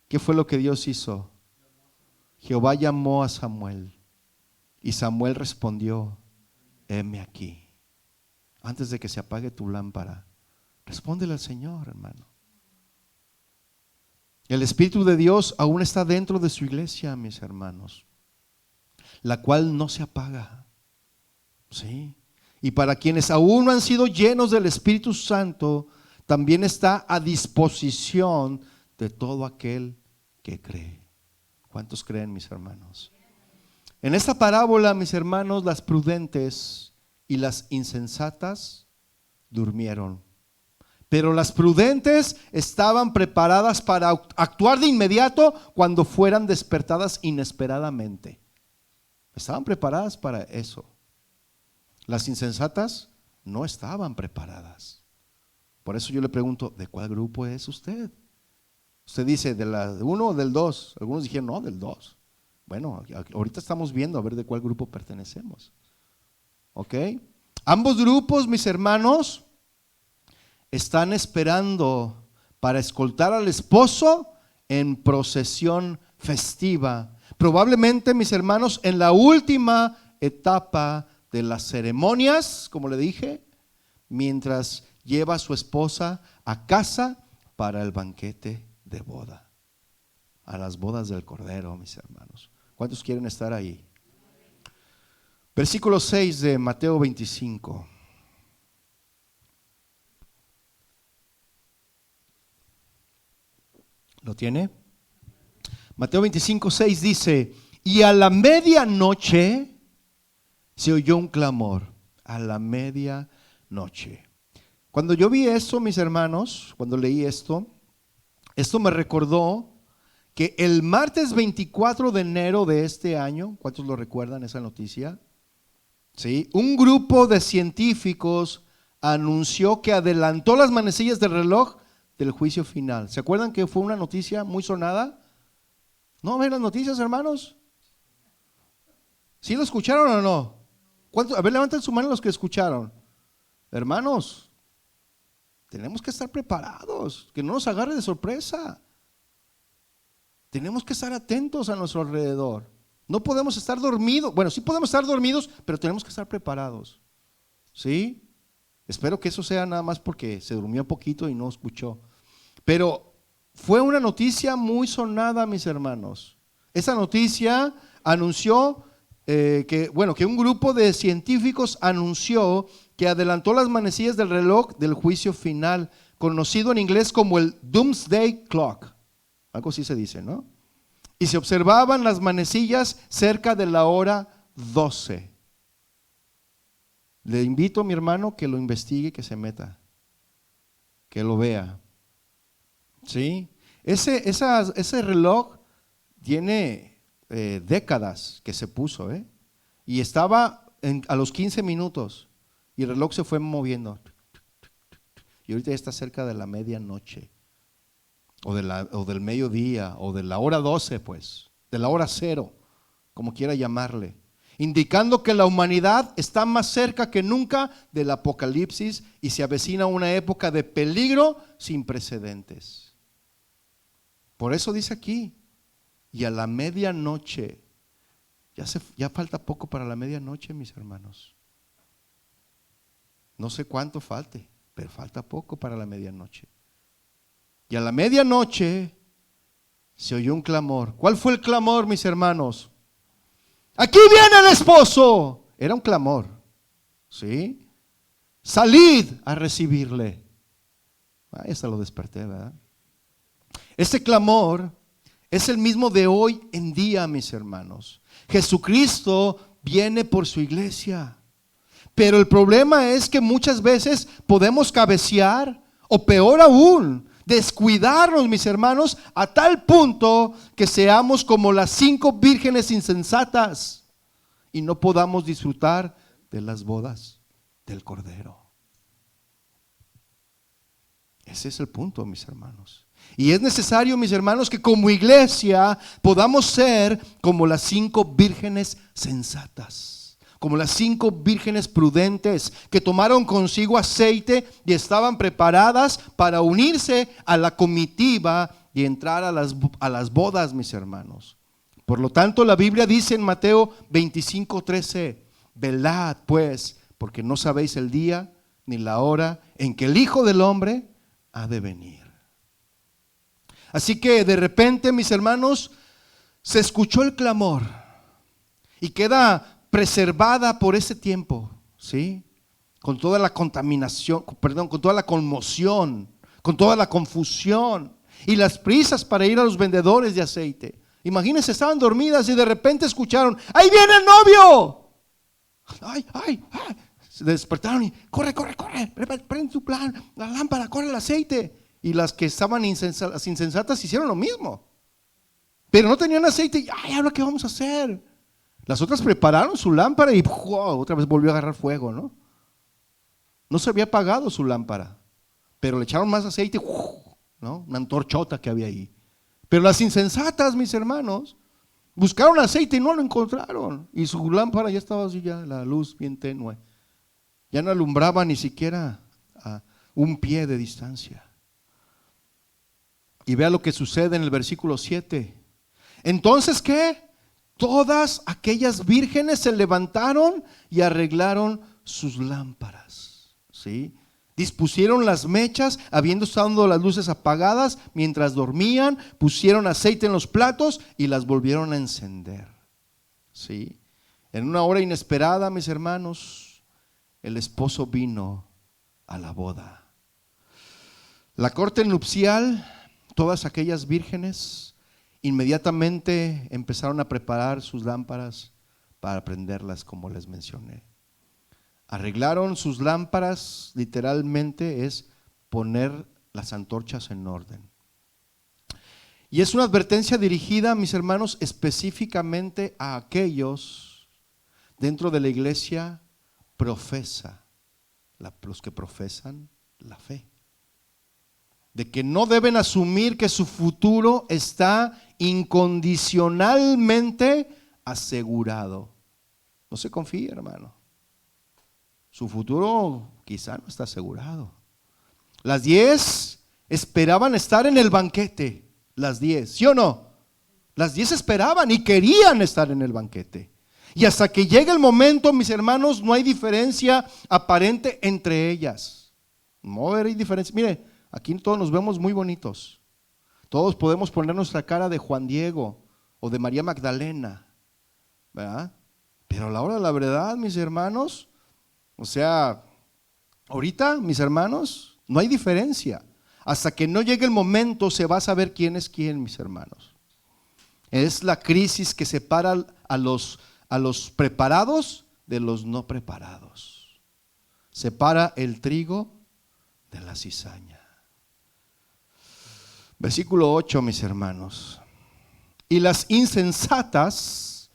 ¿qué fue lo que Dios hizo? Jehová llamó a Samuel y Samuel respondió: heme aquí. Antes de que se apague tu lámpara, respóndele al Señor, hermano. El Espíritu de Dios aún está dentro de su iglesia, mis hermanos, la cual no se apaga. ¿Sí? Y para quienes aún no han sido llenos del Espíritu Santo, también está a disposición de todo aquel que cree. ¿Cuántos creen, mis hermanos? En esta parábola, mis hermanos, las prudentes y las insensatas durmieron. Pero las prudentes estaban preparadas para actuar de inmediato cuando fueran despertadas inesperadamente. Estaban preparadas para eso. Las insensatas no estaban preparadas. Por eso yo le pregunto: ¿de cuál grupo es usted? Usted dice, ¿de la 1 o del 2? Algunos dijeron, no, del 2. Bueno, ahorita estamos viendo a ver de cuál grupo pertenecemos. ¿Ok? Ambos grupos, mis hermanos, están esperando para escoltar al esposo en procesión festiva. Probablemente, mis hermanos, en la última etapa de las ceremonias, como le dije, mientras lleva a su esposa a casa para el banquete de boda, a las bodas del Cordero, mis hermanos. ¿Cuántos quieren estar ahí? Versículo 6 de Mateo 25. ¿Lo tiene? Mateo 25, 6 dice: y a la medianoche se oyó un clamor. A la medianoche. Cuando yo vi esto, mis hermanos, cuando leí esto me recordó que el martes 24 de enero de este año, ¿cuántos lo recuerdan esa noticia? ¿Sí? Un grupo de científicos anunció que adelantó las manecillas del reloj del juicio final. ¿Se acuerdan que fue una noticia muy sonada? ¿No ven las noticias, hermanos? ¿Sí lo escucharon o no? ¿Cuántos? A ver, levanten su mano los que escucharon. Hermanos, tenemos que estar preparados, que no nos agarre de sorpresa. Tenemos que estar atentos a nuestro alrededor. No podemos estar dormidos. Bueno, sí podemos estar dormidos, pero tenemos que estar preparados. ¿Sí? Espero que eso sea nada más porque se durmió poquito y no escuchó. Pero fue una noticia muy sonada, mis hermanos. Esa noticia anunció que un grupo de científicos anunció que adelantó las manecillas del reloj del juicio final, conocido en inglés como el Doomsday Clock. Algo así se dice, ¿no? Y se observaban las manecillas cerca de la hora 12. Le invito a mi hermano que lo investigue, que se meta, que lo vea. ¿Sí? Ese reloj tiene décadas que se puso, y estaba a los 15 minutos y el reloj se fue moviendo. Y ahorita ya está cerca de la medianoche, o del mediodía, o de la hora 12, pues, de la hora 0, como quiera llamarle, indicando que la humanidad está más cerca que nunca del apocalipsis y se avecina una época de peligro sin precedentes. Por eso dice aquí, y a la medianoche, ya falta poco para la medianoche, mis hermanos. No sé cuánto falte, pero falta poco para la medianoche. Y a la medianoche se oyó un clamor. ¿Cuál fue el clamor, mis hermanos? ¡Aquí viene el esposo! Era un clamor, ¿sí? Salid a recibirle. Esa lo desperté, ¿verdad? Ese clamor es el mismo de hoy en día, mis hermanos. Jesucristo viene por su iglesia. Pero el problema es que muchas veces podemos cabecear, o peor aún, descuidarnos, mis hermanos, a tal punto que seamos como las 5 vírgenes insensatas y no podamos disfrutar de las bodas del Cordero. Ese es el punto, mis hermanos. Y es necesario, mis hermanos, que como iglesia podamos ser como las 5 vírgenes sensatas, como las 5 vírgenes prudentes que tomaron consigo aceite y estaban preparadas para unirse a la comitiva y entrar a las bodas, mis hermanos. Por lo tanto, la Biblia dice en Mateo 25:13: velad pues, porque no sabéis el día ni la hora en que el Hijo del Hombre ha de venir. Así que de repente, mis hermanos, se escuchó el clamor y queda preservada por ese tiempo, ¿sí? Con toda la contaminación, con toda la conmoción, con toda la confusión y las prisas para ir a los vendedores de aceite. Imagínense, estaban dormidas y de repente escucharon: ¡ahí viene el novio! ¡Ay, ay, ay! Se despertaron y corre, prende tu plan, la lámpara, corre el aceite. Y las que estaban las insensatas hicieron lo mismo, pero no tenían aceite. Y ay, ¿ahora qué vamos a hacer? Las otras prepararon su lámpara y otra vez volvió a agarrar fuego, ¿no? No se había apagado su lámpara, pero le echaron más aceite, ¿no? Una antorchota que había ahí. Pero las insensatas, mis hermanos, buscaron aceite y no lo encontraron, y su lámpara ya estaba así, ya la luz bien tenue, ya no alumbraba ni siquiera a un pie de distancia. Y vea lo que sucede en el versículo 7. Entonces, ¿qué? Todas aquellas vírgenes se levantaron y arreglaron sus lámparas, ¿sí? Dispusieron las mechas, habiendo estado las luces apagadas, mientras dormían, pusieron aceite en los platos y las volvieron a encender, ¿sí? En una hora inesperada, mis hermanos, el esposo vino a la boda. La corte nupcial, todas aquellas vírgenes inmediatamente empezaron a preparar sus lámparas para prenderlas, como les mencioné. Arreglaron sus lámparas, literalmente es poner las antorchas en orden. Y es una advertencia dirigida, mis hermanos, específicamente a aquellos dentro de la iglesia los que profesan la fe. De que no deben asumir que su futuro está incondicionalmente asegurado. No se confíe, hermano. Su futuro quizá no está asegurado. Las 10 esperaban estar en el banquete. Las 10, ¿sí o no? Las 10 esperaban y querían estar en el banquete. Y hasta que llegue el momento, mis hermanos, no hay diferencia aparente entre ellas. No hay diferencia. Mire, aquí todos nos vemos muy bonitos. Todos podemos poner nuestra cara de Juan Diego o de María Magdalena, ¿verdad? Pero a la hora de la verdad, mis hermanos, o sea, ahorita, mis hermanos, no hay diferencia. Hasta que no llegue el momento se va a saber quién es quién, mis hermanos. Es la crisis que separa a los preparados de los no preparados. Separa el trigo de la cizaña. Versículo 8, mis hermanos. Y las insensatas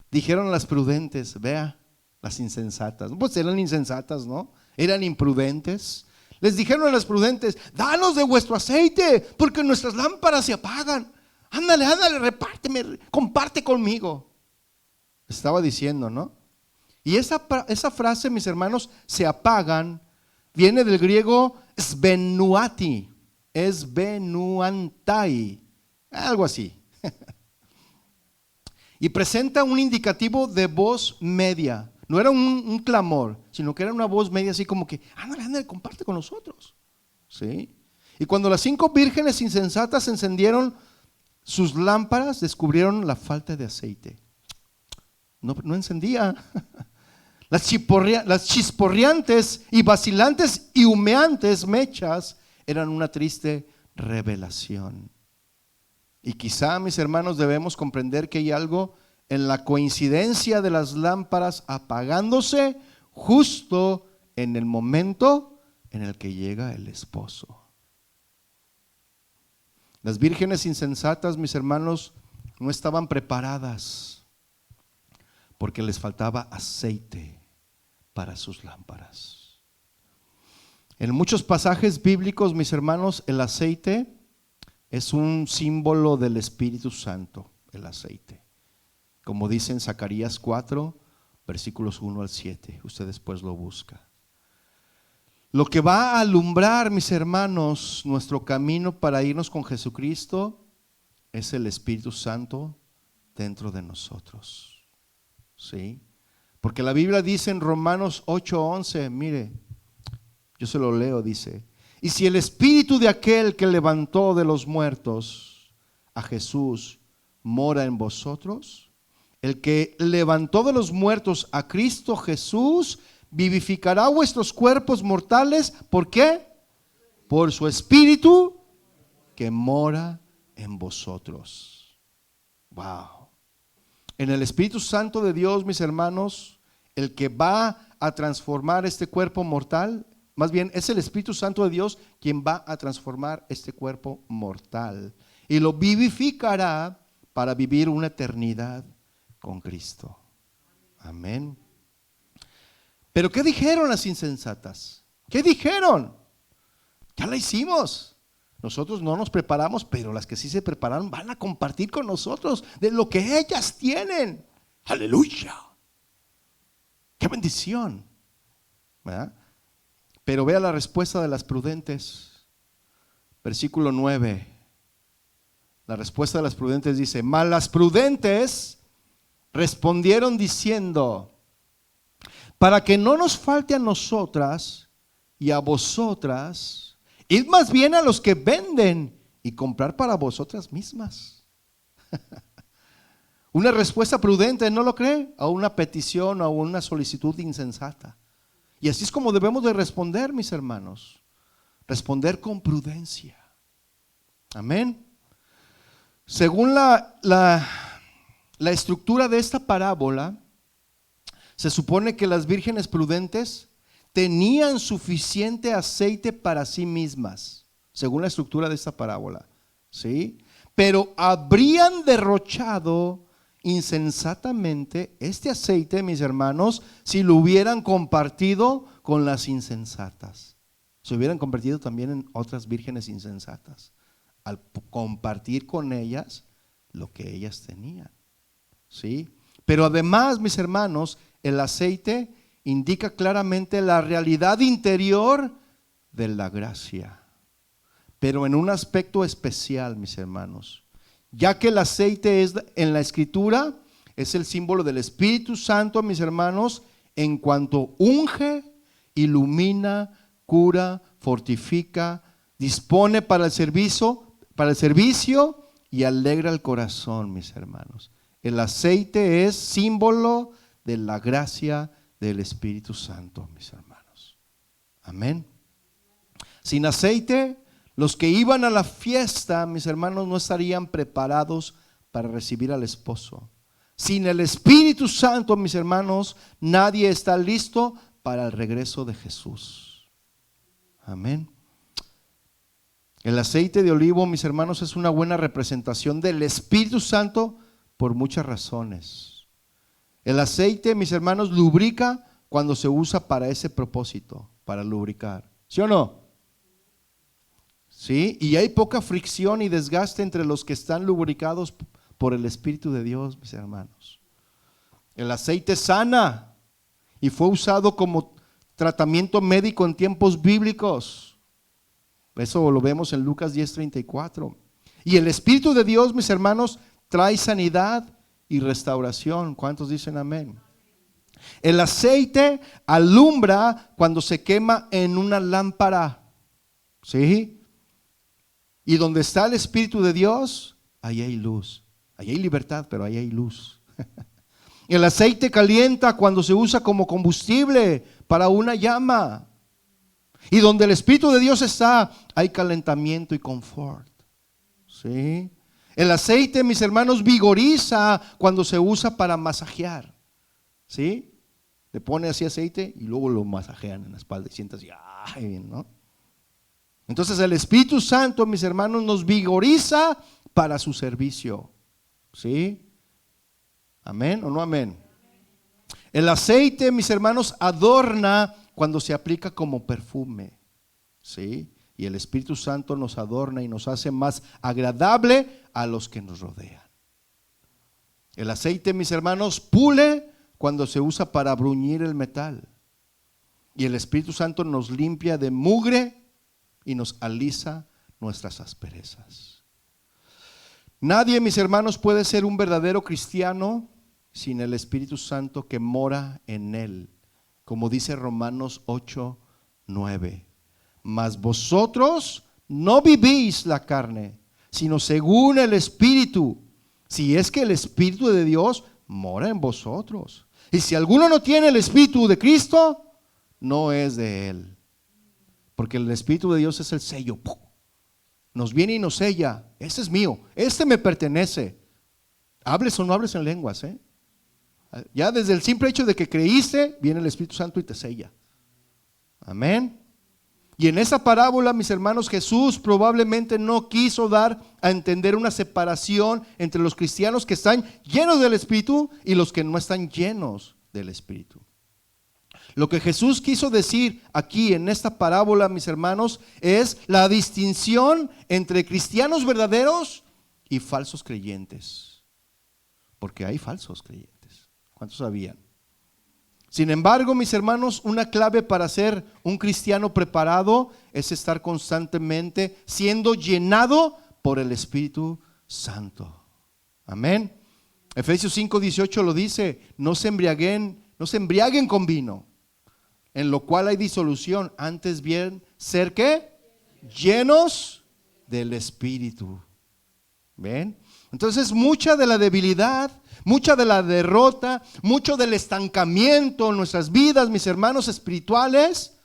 dijeron a las prudentes, vea, las insensatas, pues eran insensatas, ¿no? Eran imprudentes. Les dijeron a las prudentes, danos de vuestro aceite, porque nuestras lámparas se apagan. Ándale, repárteme, comparte conmigo. Estaba diciendo, ¿no? Y esa frase, mis hermanos, se apagan, viene del griego svenuati, svenuantai, algo así. Y presenta un indicativo de voz media. No era un clamor, sino que era una voz media así como que, ándale, comparte con nosotros. ¿Sí? Y cuando las 5 vírgenes insensatas encendieron sus lámparas, descubrieron la falta de aceite. No encendía. Las chisporreantes y vacilantes y humeantes mechas eran una triste revelación. Y quizá, mis hermanos, debemos comprender que hay algo en la coincidencia de las lámparas apagándose justo en el momento en el que llega el esposo. Las vírgenes insensatas, mis hermanos, no estaban preparadas porque les faltaba aceite para sus lámparas. En muchos pasajes bíblicos, mis hermanos, el aceite es un símbolo del Espíritu Santo, el aceite. Como dice en Zacarías 4, versículos 1 al 7. Usted después lo busca. Lo que va a alumbrar, mis hermanos, nuestro camino para irnos con Jesucristo es el Espíritu Santo dentro de nosotros. ¿Sí? Porque la Biblia dice en Romanos 8:11, mire, yo se lo leo, dice: y si el Espíritu de aquel que levantó de los muertos a Jesús mora en vosotros, el que levantó de los muertos a Cristo Jesús vivificará vuestros cuerpos mortales. ¿Por qué? Por su Espíritu que mora en vosotros. Wow. En el Espíritu Santo de Dios, mis hermanos, el que va a transformar este cuerpo mortal, más bien es el Espíritu Santo de Dios quien va a transformar este cuerpo mortal y lo vivificará para vivir una eternidad con Cristo. Amén. Pero ¿qué dijeron las insensatas? ¿Qué dijeron? Ya la hicimos. Nosotros no nos preparamos, pero las que sí se prepararon van a compartir con nosotros de lo que ellas tienen. Aleluya. Qué bendición. ¿Verdad? Pero vea la respuesta de las prudentes. Versículo 9. La respuesta de las prudentes dice: mas las prudentes respondieron diciendo: para que no nos falte a nosotras y a vosotras, id más bien a los que venden y comprar para vosotras mismas. Una respuesta prudente, ¿no lo cree? A una petición o a una solicitud insensata. Y así es como debemos de responder, mis hermanos. Responder con prudencia. Amén. Según la estructura de esta parábola, se supone que las vírgenes prudentes tenían suficiente aceite para sí mismas, según la estructura de esta parábola, ¿sí? Pero habrían derrochado insensatamente este aceite, mis hermanos, si lo hubieran compartido con las insensatas. Se hubieran convertido también en otras vírgenes insensatas, al compartir con ellas lo que ellas tenían, ¿sí? Pero además, mis hermanos, el aceite indica claramente la realidad interior de la gracia, pero en un aspecto especial, mis hermanos, ya que el aceite es, en la Escritura, es el símbolo del Espíritu Santo, mis hermanos, en cuanto unge, ilumina, cura, fortifica, dispone para el servicio y alegra el corazón, mis hermanos. El aceite es símbolo de la gracia del Espíritu Santo, mis hermanos. Amén. Sin aceite, los que iban a la fiesta, mis hermanos, no estarían preparados para recibir al esposo. Sin el Espíritu Santo, mis hermanos, nadie está listo para el regreso de Jesús. Amén. El aceite de olivo, mis hermanos, es una buena representación del Espíritu Santo por muchas razones. El aceite, mis hermanos, lubrica cuando se usa para ese propósito, para lubricar. ¿Sí o no? Sí, y hay poca fricción y desgaste entre los que están lubricados por el Espíritu de Dios, mis hermanos. El aceite sana y fue usado como tratamiento médico en tiempos bíblicos. Eso lo vemos en Lucas 10:34. Y el Espíritu de Dios, mis hermanos, trae sanidad y restauración. ¿Cuántos dicen amén? El aceite alumbra cuando se quema en una lámpara, ¿sí? Y donde está el Espíritu de Dios, ahí hay luz. Ahí hay libertad, pero ahí hay luz. El aceite calienta cuando se usa como combustible para una llama. Y donde el Espíritu de Dios está, hay calentamiento y confort, ¿sí? El aceite, mis hermanos, vigoriza cuando se usa para masajear, ¿sí? Le pone así aceite y luego lo masajean en la espalda y sientas así, ¡ay! ¿No? Entonces el Espíritu Santo, mis hermanos, nos vigoriza para su servicio, ¿sí? ¿Amén o no amén? El aceite, mis hermanos, adorna cuando se aplica como perfume, ¿sí? Y el Espíritu Santo nos adorna y nos hace más agradable a los que nos rodean. El aceite, mis hermanos, pule cuando se usa para bruñir el metal. Y el Espíritu Santo nos limpia de mugre y nos alisa nuestras asperezas. Nadie, mis hermanos, puede ser un verdadero cristiano sin el Espíritu Santo que mora en él, como dice Romanos 8:9. Mas vosotros no vivís la carne, sino según el Espíritu, si es que el Espíritu de Dios mora en vosotros. Y si alguno no tiene el Espíritu de Cristo, no es de él. Porque el Espíritu de Dios es el sello. Nos viene y nos sella. Este es mío, este me pertenece. Hables o no hables en lenguas, Ya desde el simple hecho de que creíste, viene el Espíritu Santo y te sella. Amén. Y en esa parábola, mis hermanos, Jesús probablemente no quiso dar a entender una separación entre los cristianos que están llenos del Espíritu y los que no están llenos del Espíritu. Lo que Jesús quiso decir aquí en esta parábola, mis hermanos, es la distinción entre cristianos verdaderos y falsos creyentes. Porque hay falsos creyentes. ¿Cuántos sabían? Sin embargo, mis hermanos, una clave para ser un cristiano preparado es estar constantemente siendo llenado por el Espíritu Santo. Amén. Efesios 5:18 lo dice: no se embriaguen con vino, en lo cual hay disolución, antes bien ser ¿qué? Llenos del Espíritu. ¿Ven? Entonces mucha de la debilidad, mucha de la derrota, mucho del estancamiento en nuestras vidas, mis hermanos espirituales,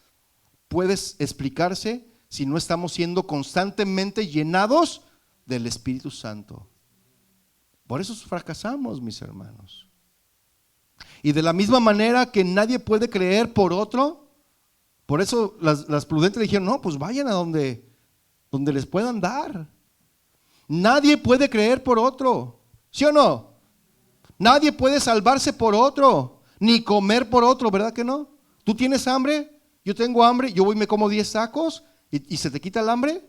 puede explicarse si no estamos siendo constantemente llenados del Espíritu Santo. Por eso fracasamos, mis hermanos. Y de la misma manera que nadie puede creer por otro, por eso las prudentes dijeron: no, pues vayan a donde les puedan dar. Nadie puede creer por otro, ¿sí o no? Nadie puede salvarse por otro, ni comer por otro, ¿verdad que no? ¿Tú tienes hambre? Yo tengo hambre, yo voy y me como 10 tacos y se te quita el hambre.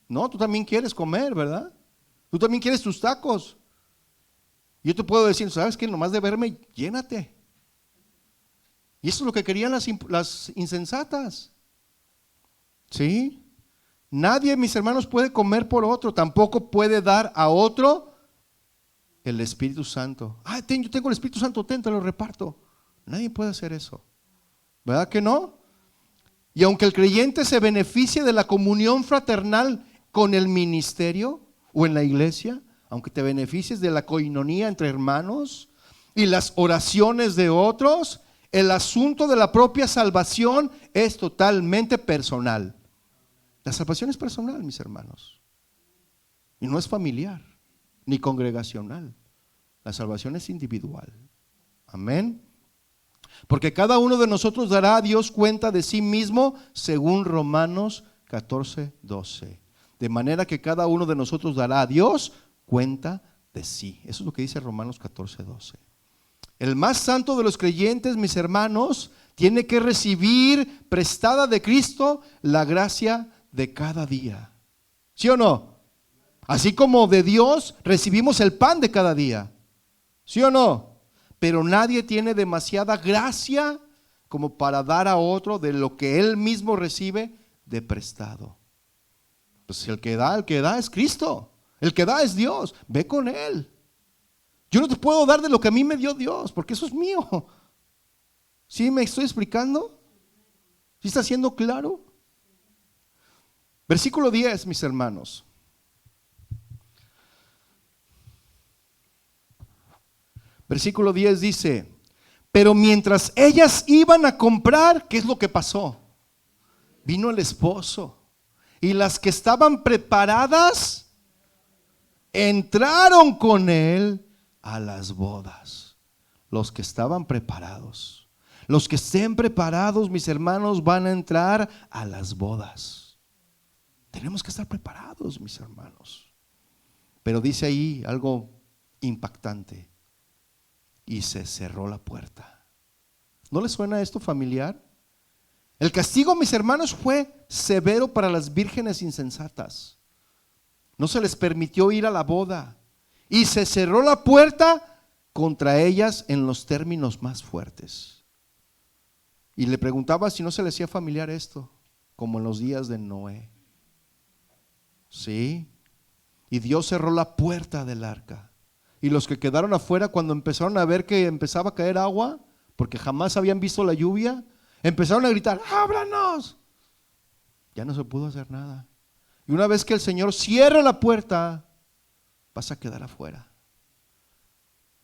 No, tú también quieres comer, ¿verdad? Tú también quieres tus tacos. Yo te puedo decir: ¿sabes qué? Nomás de verme, llénate. Y eso es lo que querían las insensatas. ¿Sí? Nadie, mis hermanos, puede comer por otro, tampoco puede dar a otro el Espíritu Santo. Yo tengo el Espíritu Santo, te lo reparto. Nadie puede hacer eso, ¿verdad que no? Y aunque el creyente se beneficie de la comunión fraternal con el ministerio o en la iglesia, aunque te beneficies de la coinonía entre hermanos y las oraciones de otros, el asunto de la propia salvación es totalmente personal. La salvación es personal, mis hermanos, y no es familiar ni congregacional. La salvación es individual. Amén. Porque cada uno de nosotros dará a Dios cuenta de sí mismo, según Romanos 14:12. De manera que cada uno de nosotros dará a Dios cuenta de sí. Eso es lo que dice Romanos 14:12. El más santo de los creyentes, mis hermanos, tiene que recibir prestada de Cristo la gracia de cada día. ¿Sí o no? Así como de Dios recibimos el pan de cada día. ¿Sí o no? Pero nadie tiene demasiada gracia como para dar a otro de lo que él mismo recibe de prestado. Pues el que da es Cristo. El que da es Dios. Ve con Él. Yo no te puedo dar de lo que a mí me dio Dios, porque eso es mío. ¿Sí me estoy explicando? ¿Sí está siendo claro? Versículo 10, mis hermanos. Versículo 10 dice: pero mientras ellas iban a comprar, ¿qué es lo que pasó? Vino el esposo, y las que estaban preparadas entraron con él a las bodas. Los que estaban preparados, los que estén preparados, mis hermanos, van a entrar a las bodas. Tenemos que estar preparados, mis hermanos. Pero dice ahí algo impactante: y se cerró la puerta. ¿No les suena esto familiar? El castigo, mis hermanos, fue severo para las vírgenes insensatas. No se les permitió ir a la boda y se cerró la puerta contra ellas en los términos más fuertes. Y le preguntaba si no se le hacía familiar esto, como en los días de Noé. Sí. Y Dios cerró la puerta del arca. Y los que quedaron afuera, cuando empezaron a ver que empezaba a caer agua, porque jamás habían visto la lluvia, empezaron a gritar: ¡ábranos! Ya no se pudo hacer nada. Y una vez que el Señor cierra la puerta, vas a quedar afuera.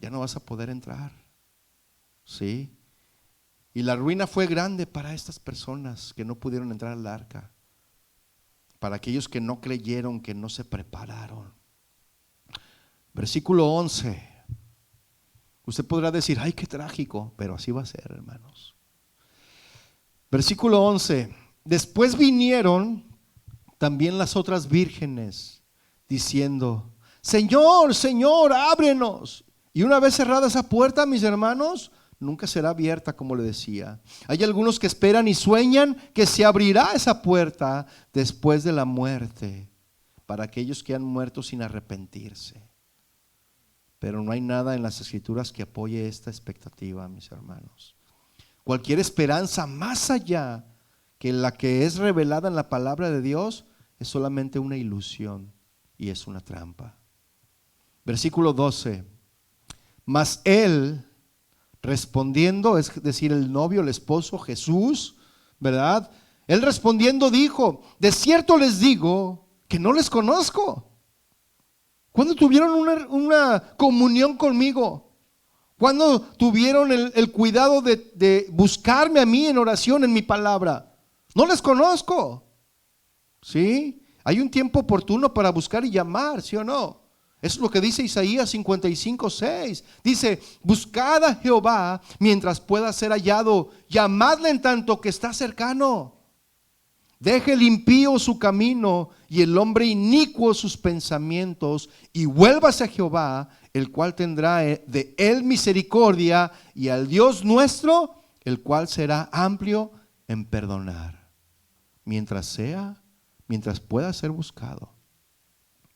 Ya no vas a poder entrar. ¿Sí? Y la ruina fue grande para estas personas que no pudieron entrar al arca, para aquellos que no creyeron, que no se prepararon. Versículo 11. Usted podrá decir: ay, qué trágico, pero así va a ser, hermanos. Versículo 11. Después vinieron también las otras vírgenes, diciendo: Señor, Señor, ábrenos. Y una vez cerrada esa puerta, mis hermanos, nunca será abierta, como le decía. Hay algunos que esperan y sueñan que se abrirá esa puerta después de la muerte, para aquellos que han muerto sin arrepentirse. Pero no hay nada en las Escrituras que apoye esta expectativa, mis hermanos. Cualquier esperanza más allá que la que es revelada en la palabra de Dios es solamente una ilusión y es una trampa. Versículo 12. Mas él respondiendo, es decir, el novio, el esposo, Jesús, ¿verdad? Él respondiendo dijo: de cierto les digo que no les conozco. ¿Cuándo tuvieron una comunión conmigo? ¿Cuándo tuvieron el cuidado de buscarme a mí en oración, en mi palabra? No les conozco. ¿Sí? Hay un tiempo oportuno para buscar y llamar, ¿sí o no? Eso es lo que dice Isaías 55:6. Dice: buscad a Jehová mientras pueda ser hallado, llamadle en tanto que está cercano. Deje el impío su camino y el hombre inicuo sus pensamientos, y vuélvase a Jehová, el cual tendrá de él misericordia, y al Dios nuestro, el cual será amplio en perdonar. Mientras pueda ser buscado,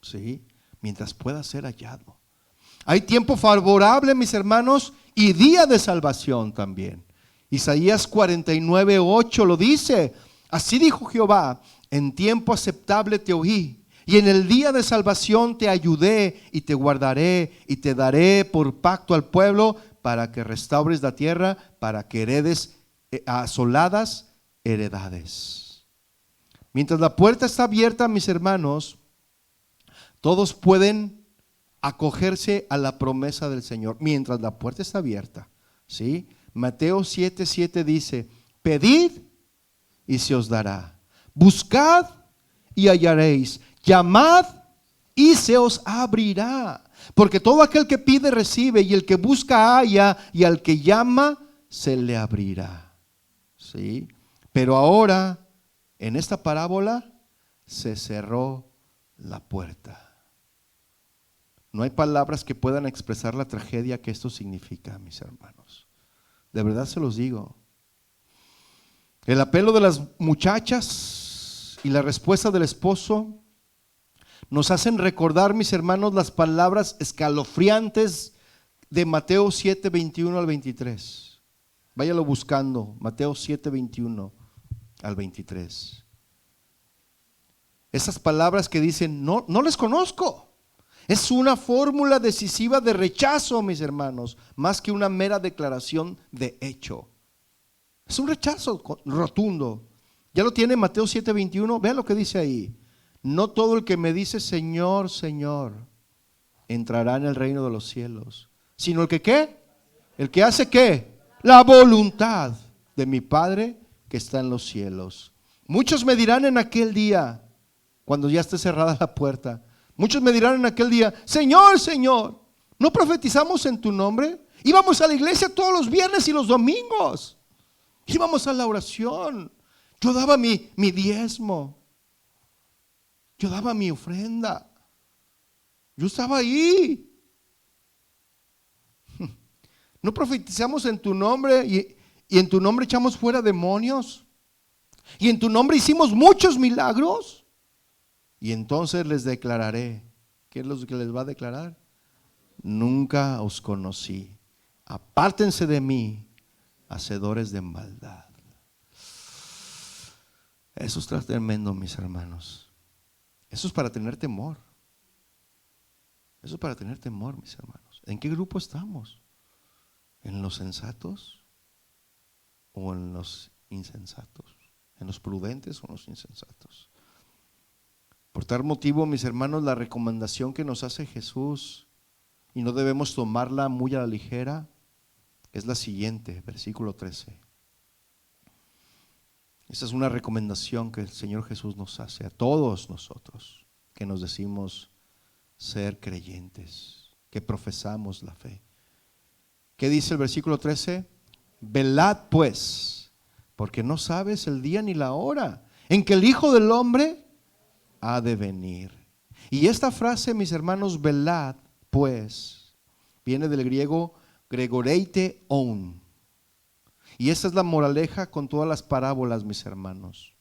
¿sí? Mientras pueda ser hallado. Hay tiempo favorable, mis hermanos, y día de salvación también. Isaías 49:8 lo dice: así dijo Jehová, en tiempo aceptable te oí, y en el día de salvación te ayudé, y te guardaré, y te daré por pacto al pueblo, para que restaures la tierra, para que heredes asoladas heredades. Mientras la puerta está abierta, mis hermanos, todos pueden acogerse a la promesa del Señor. Mientras la puerta está abierta, ¿sí? Mateo 7:7 dice: pedid y se os dará, buscad y hallaréis, llamad y se os abrirá. Porque todo aquel que pide recibe, y el que busca halla, y al que llama se le abrirá. ¿Sí? Pero ahora, en esta parábola, se cerró la puerta. No hay palabras que puedan expresar la tragedia que esto significa, mis hermanos. De verdad se los digo. El apelo de las muchachas y la respuesta del esposo nos hacen recordar, mis hermanos, las palabras escalofriantes de Mateo 7:21 al 23. Váyalo buscando, Mateo 7:21 al 23. Esas palabras que dicen: no les conozco. Es una fórmula decisiva de rechazo, mis hermanos, más que una mera declaración de hecho. Es un rechazo rotundo. Ya lo tiene Mateo 7:21. Vean lo que dice ahí: no todo el que me dice Señor, Señor entrará en el reino de los cielos, sino el que ¿qué? El que hace ¿qué? La voluntad de mi Padre que está en los cielos. Muchos me dirán en aquel día, cuando ya esté cerrada la puerta, muchos me dirán en aquel día: Señor, Señor, ¿no profetizamos en tu nombre? Íbamos a la iglesia todos los viernes y los domingos. Íbamos a la oración. Yo daba mi diezmo. Yo daba mi ofrenda. Yo estaba ahí. ¿No profetizamos en tu nombre y en tu nombre echamos fuera demonios? Y en tu nombre hicimos muchos milagros. Y entonces les declararé. ¿Qué es lo que les va a declarar? Nunca os conocí. Apártense de mí, hacedores de maldad. Eso es tremendo, mis hermanos. Eso es para tener temor. Eso es para tener temor, mis hermanos. ¿En qué grupo estamos? ¿En los sensatos o en los insensatos? ¿En los prudentes o en los insensatos? Por tal motivo, mis hermanos, la recomendación que nos hace Jesús, y no debemos tomarla muy a la ligera, es la siguiente, versículo 13. Esa es una recomendación que el Señor Jesús nos hace a todos nosotros que nos decimos ser creyentes, que profesamos la fe. ¿Qué dice el versículo 13? Velad pues, porque no sabes el día ni la hora en que el Hijo del Hombre ha de venir. Y esta frase, mis hermanos, velad pues, viene del griego gregoreite on. Y esa es la moraleja con todas las parábolas, mis hermanos.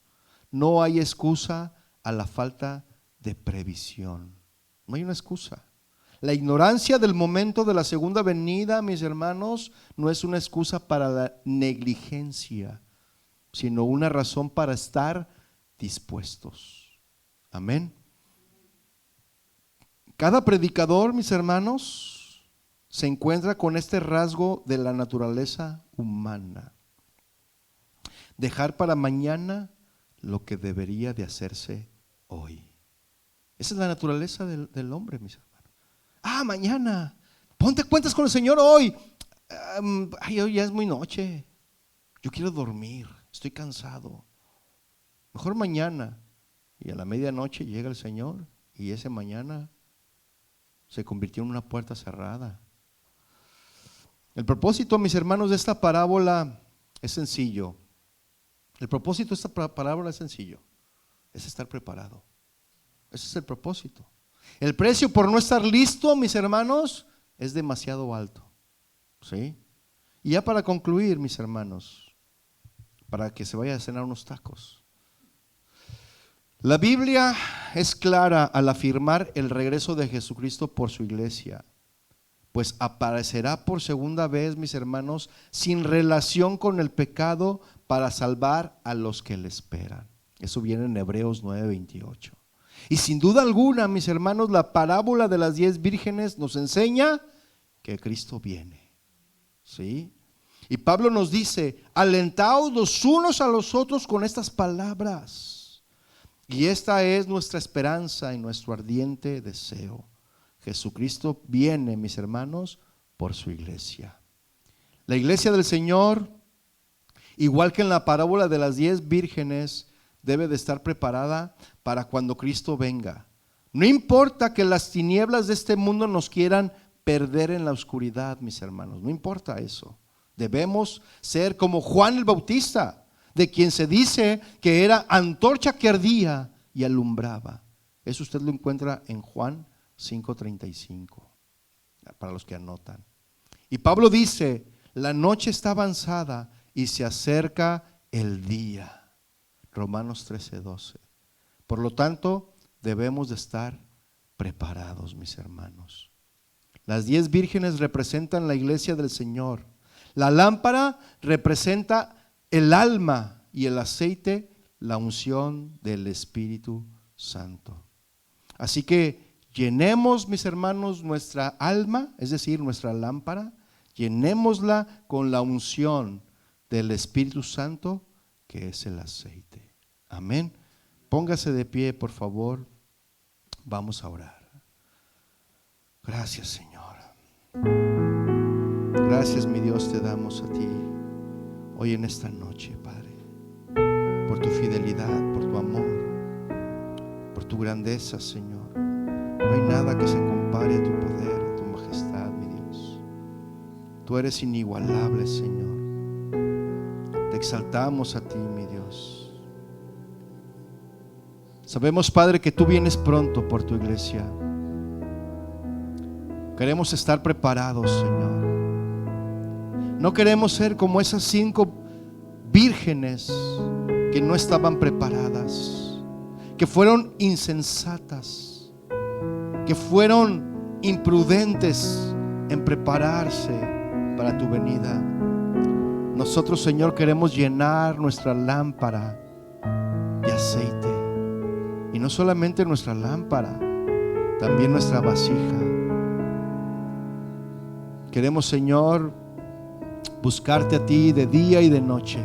No hay excusa a la falta de previsión. No hay una excusa. La ignorancia del momento de la segunda venida, mis hermanos, no es una excusa para la negligencia, sino una razón para estar dispuestos. Amén. Cada predicador, mis hermanos, se encuentra con este rasgo de la naturaleza humana. Dejar para mañana lo que debería de hacerse hoy. Esa es la naturaleza del hombre, mis hermanos. Mañana, ponte cuentas con el Señor hoy. Hoy ya es muy noche. Yo quiero dormir, estoy cansado. Mejor mañana. Y a la medianoche llega el Señor y ese mañana se convirtió en una puerta cerrada. El propósito, mis hermanos, de esta parábola es sencillo. El propósito de esta parábola es sencillo. Es estar preparado. Ese es el propósito. El precio por no estar listo, mis hermanos, es demasiado alto. ¿Sí? Y ya para concluir, mis hermanos, para que se vaya a cenar unos tacos. La Biblia es clara al afirmar el regreso de Jesucristo por su iglesia, pues aparecerá por segunda vez, mis hermanos, sin relación con el pecado para salvar a los que le esperan. Eso viene en Hebreos 9:28. Y sin duda alguna, mis hermanos, la parábola de las 10 vírgenes nos enseña que Cristo viene. ¿Sí? Y Pablo nos dice: alentaos los unos a los otros con estas palabras. Y esta es nuestra esperanza y nuestro ardiente deseo. Jesucristo viene, mis hermanos, por su iglesia. La iglesia del Señor, igual que en la parábola de las 10 vírgenes, debe de estar preparada para cuando Cristo venga. No importa que las tinieblas de este mundo nos quieran perder en la oscuridad, mis hermanos, no importa eso. Debemos ser como Juan el Bautista, de quien se dice que era antorcha que ardía y alumbraba. Eso usted lo encuentra en Juan 5:35, para los que anotan. Y Pablo dice: la noche está avanzada y se acerca el día. Romanos 13:12. Por lo tanto, debemos de estar preparados, mis hermanos. Las 10 vírgenes representan la iglesia del Señor. La lámpara representa el alma y el aceite, la unción del Espíritu Santo. Así que llenemos, mis hermanos, nuestra alma, es decir, nuestra lámpara, llenémosla con la unción del Espíritu Santo, que es el aceite. Amén. Póngase de pie, por favor. Vamos a orar. Gracias, Señor. Gracias, mi Dios, te damos a ti hoy en esta noche, Padre, por tu fidelidad, por tu amor, por tu grandeza, Señor. No hay nada que se compare a tu poder, a tu majestad, mi Dios. Tú eres inigualable, Señor. Te exaltamos a ti, mi Dios. Sabemos, Padre, que tú vienes pronto por tu iglesia. Queremos estar preparados, Señor. No queremos ser como esas 5 vírgenes que no estaban preparadas, que fueron insensatas, que fueron imprudentes en prepararse para tu venida. Nosotros, Señor, queremos llenar nuestra lámpara de aceite. Y no solamente nuestra lámpara, también nuestra vasija. Queremos, Señor, buscarte a ti de día y de noche.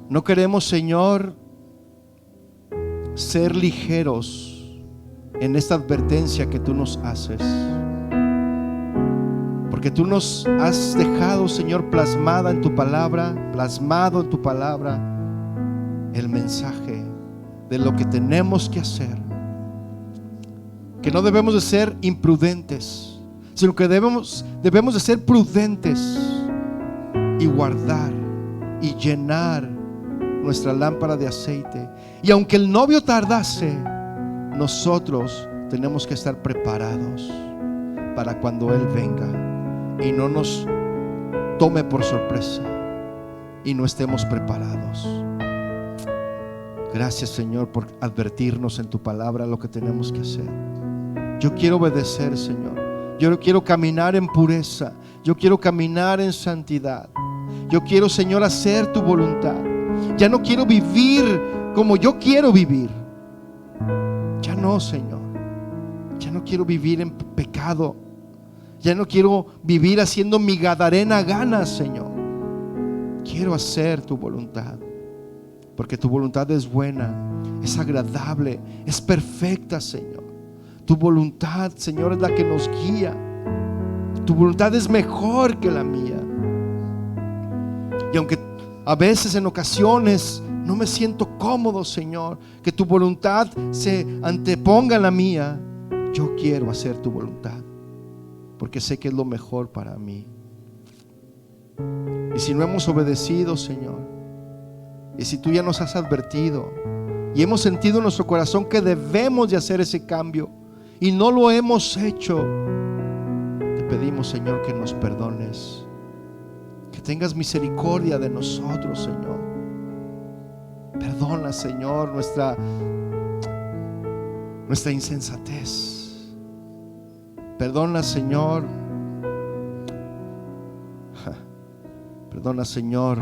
No queremos, Señor, ser ligeros en esta advertencia que tú nos haces, porque tú nos has dejado, Señor, plasmado en tu palabra el mensaje de lo que tenemos que hacer, que no debemos de ser imprudentes, sino que debemos de ser prudentes y guardar y llenar nuestra lámpara de aceite. Y aunque el novio tardase, nosotros tenemos que estar preparados para cuando Él venga y no nos tome por sorpresa y no estemos preparados. Gracias, Señor, por advertirnos en tu palabra lo que tenemos que hacer. Yo quiero obedecer, Señor. Yo quiero caminar en pureza. Yo quiero caminar en santidad. Yo quiero, Señor, hacer tu voluntad. Ya no quiero vivir como yo quiero vivir. Ya no, Señor. Ya no quiero vivir en pecado. Ya no quiero vivir haciendo mi gadarena gana, Señor. Quiero hacer tu voluntad, porque tu voluntad es buena, es agradable, es perfecta, Señor. Tu voluntad, Señor, es la que nos guía. Tu voluntad es mejor que la mía. Y aunque a veces, en ocasiones, no me siento cómodo, Señor, que tu voluntad se anteponga a la mía, yo quiero hacer tu voluntad, porque sé que es lo mejor para mí. Y si no hemos obedecido, Señor, y si tú ya nos has advertido y hemos sentido en nuestro corazón que debemos de hacer ese cambio y no lo hemos hecho, te pedimos, Señor, que nos perdones, que tengas misericordia de nosotros, Señor. Perdona, Señor, nuestra insensatez. Perdona, Señor. Perdona, Señor,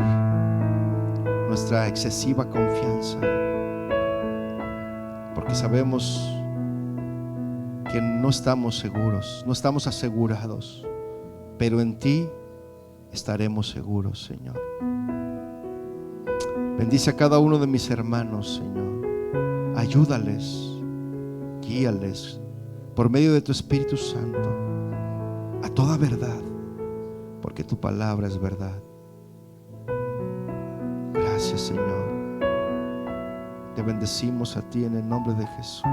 nuestra excesiva confianza, porque sabemos que no estamos seguros, no estamos asegurados, pero en ti estaremos seguros, Señor. Bendice a cada uno de mis hermanos, Señor. Ayúdales, guíales por medio de tu Espíritu Santo a toda verdad, porque tu palabra es verdad. Gracias, Señor. Te bendecimos a ti en el nombre de Jesús.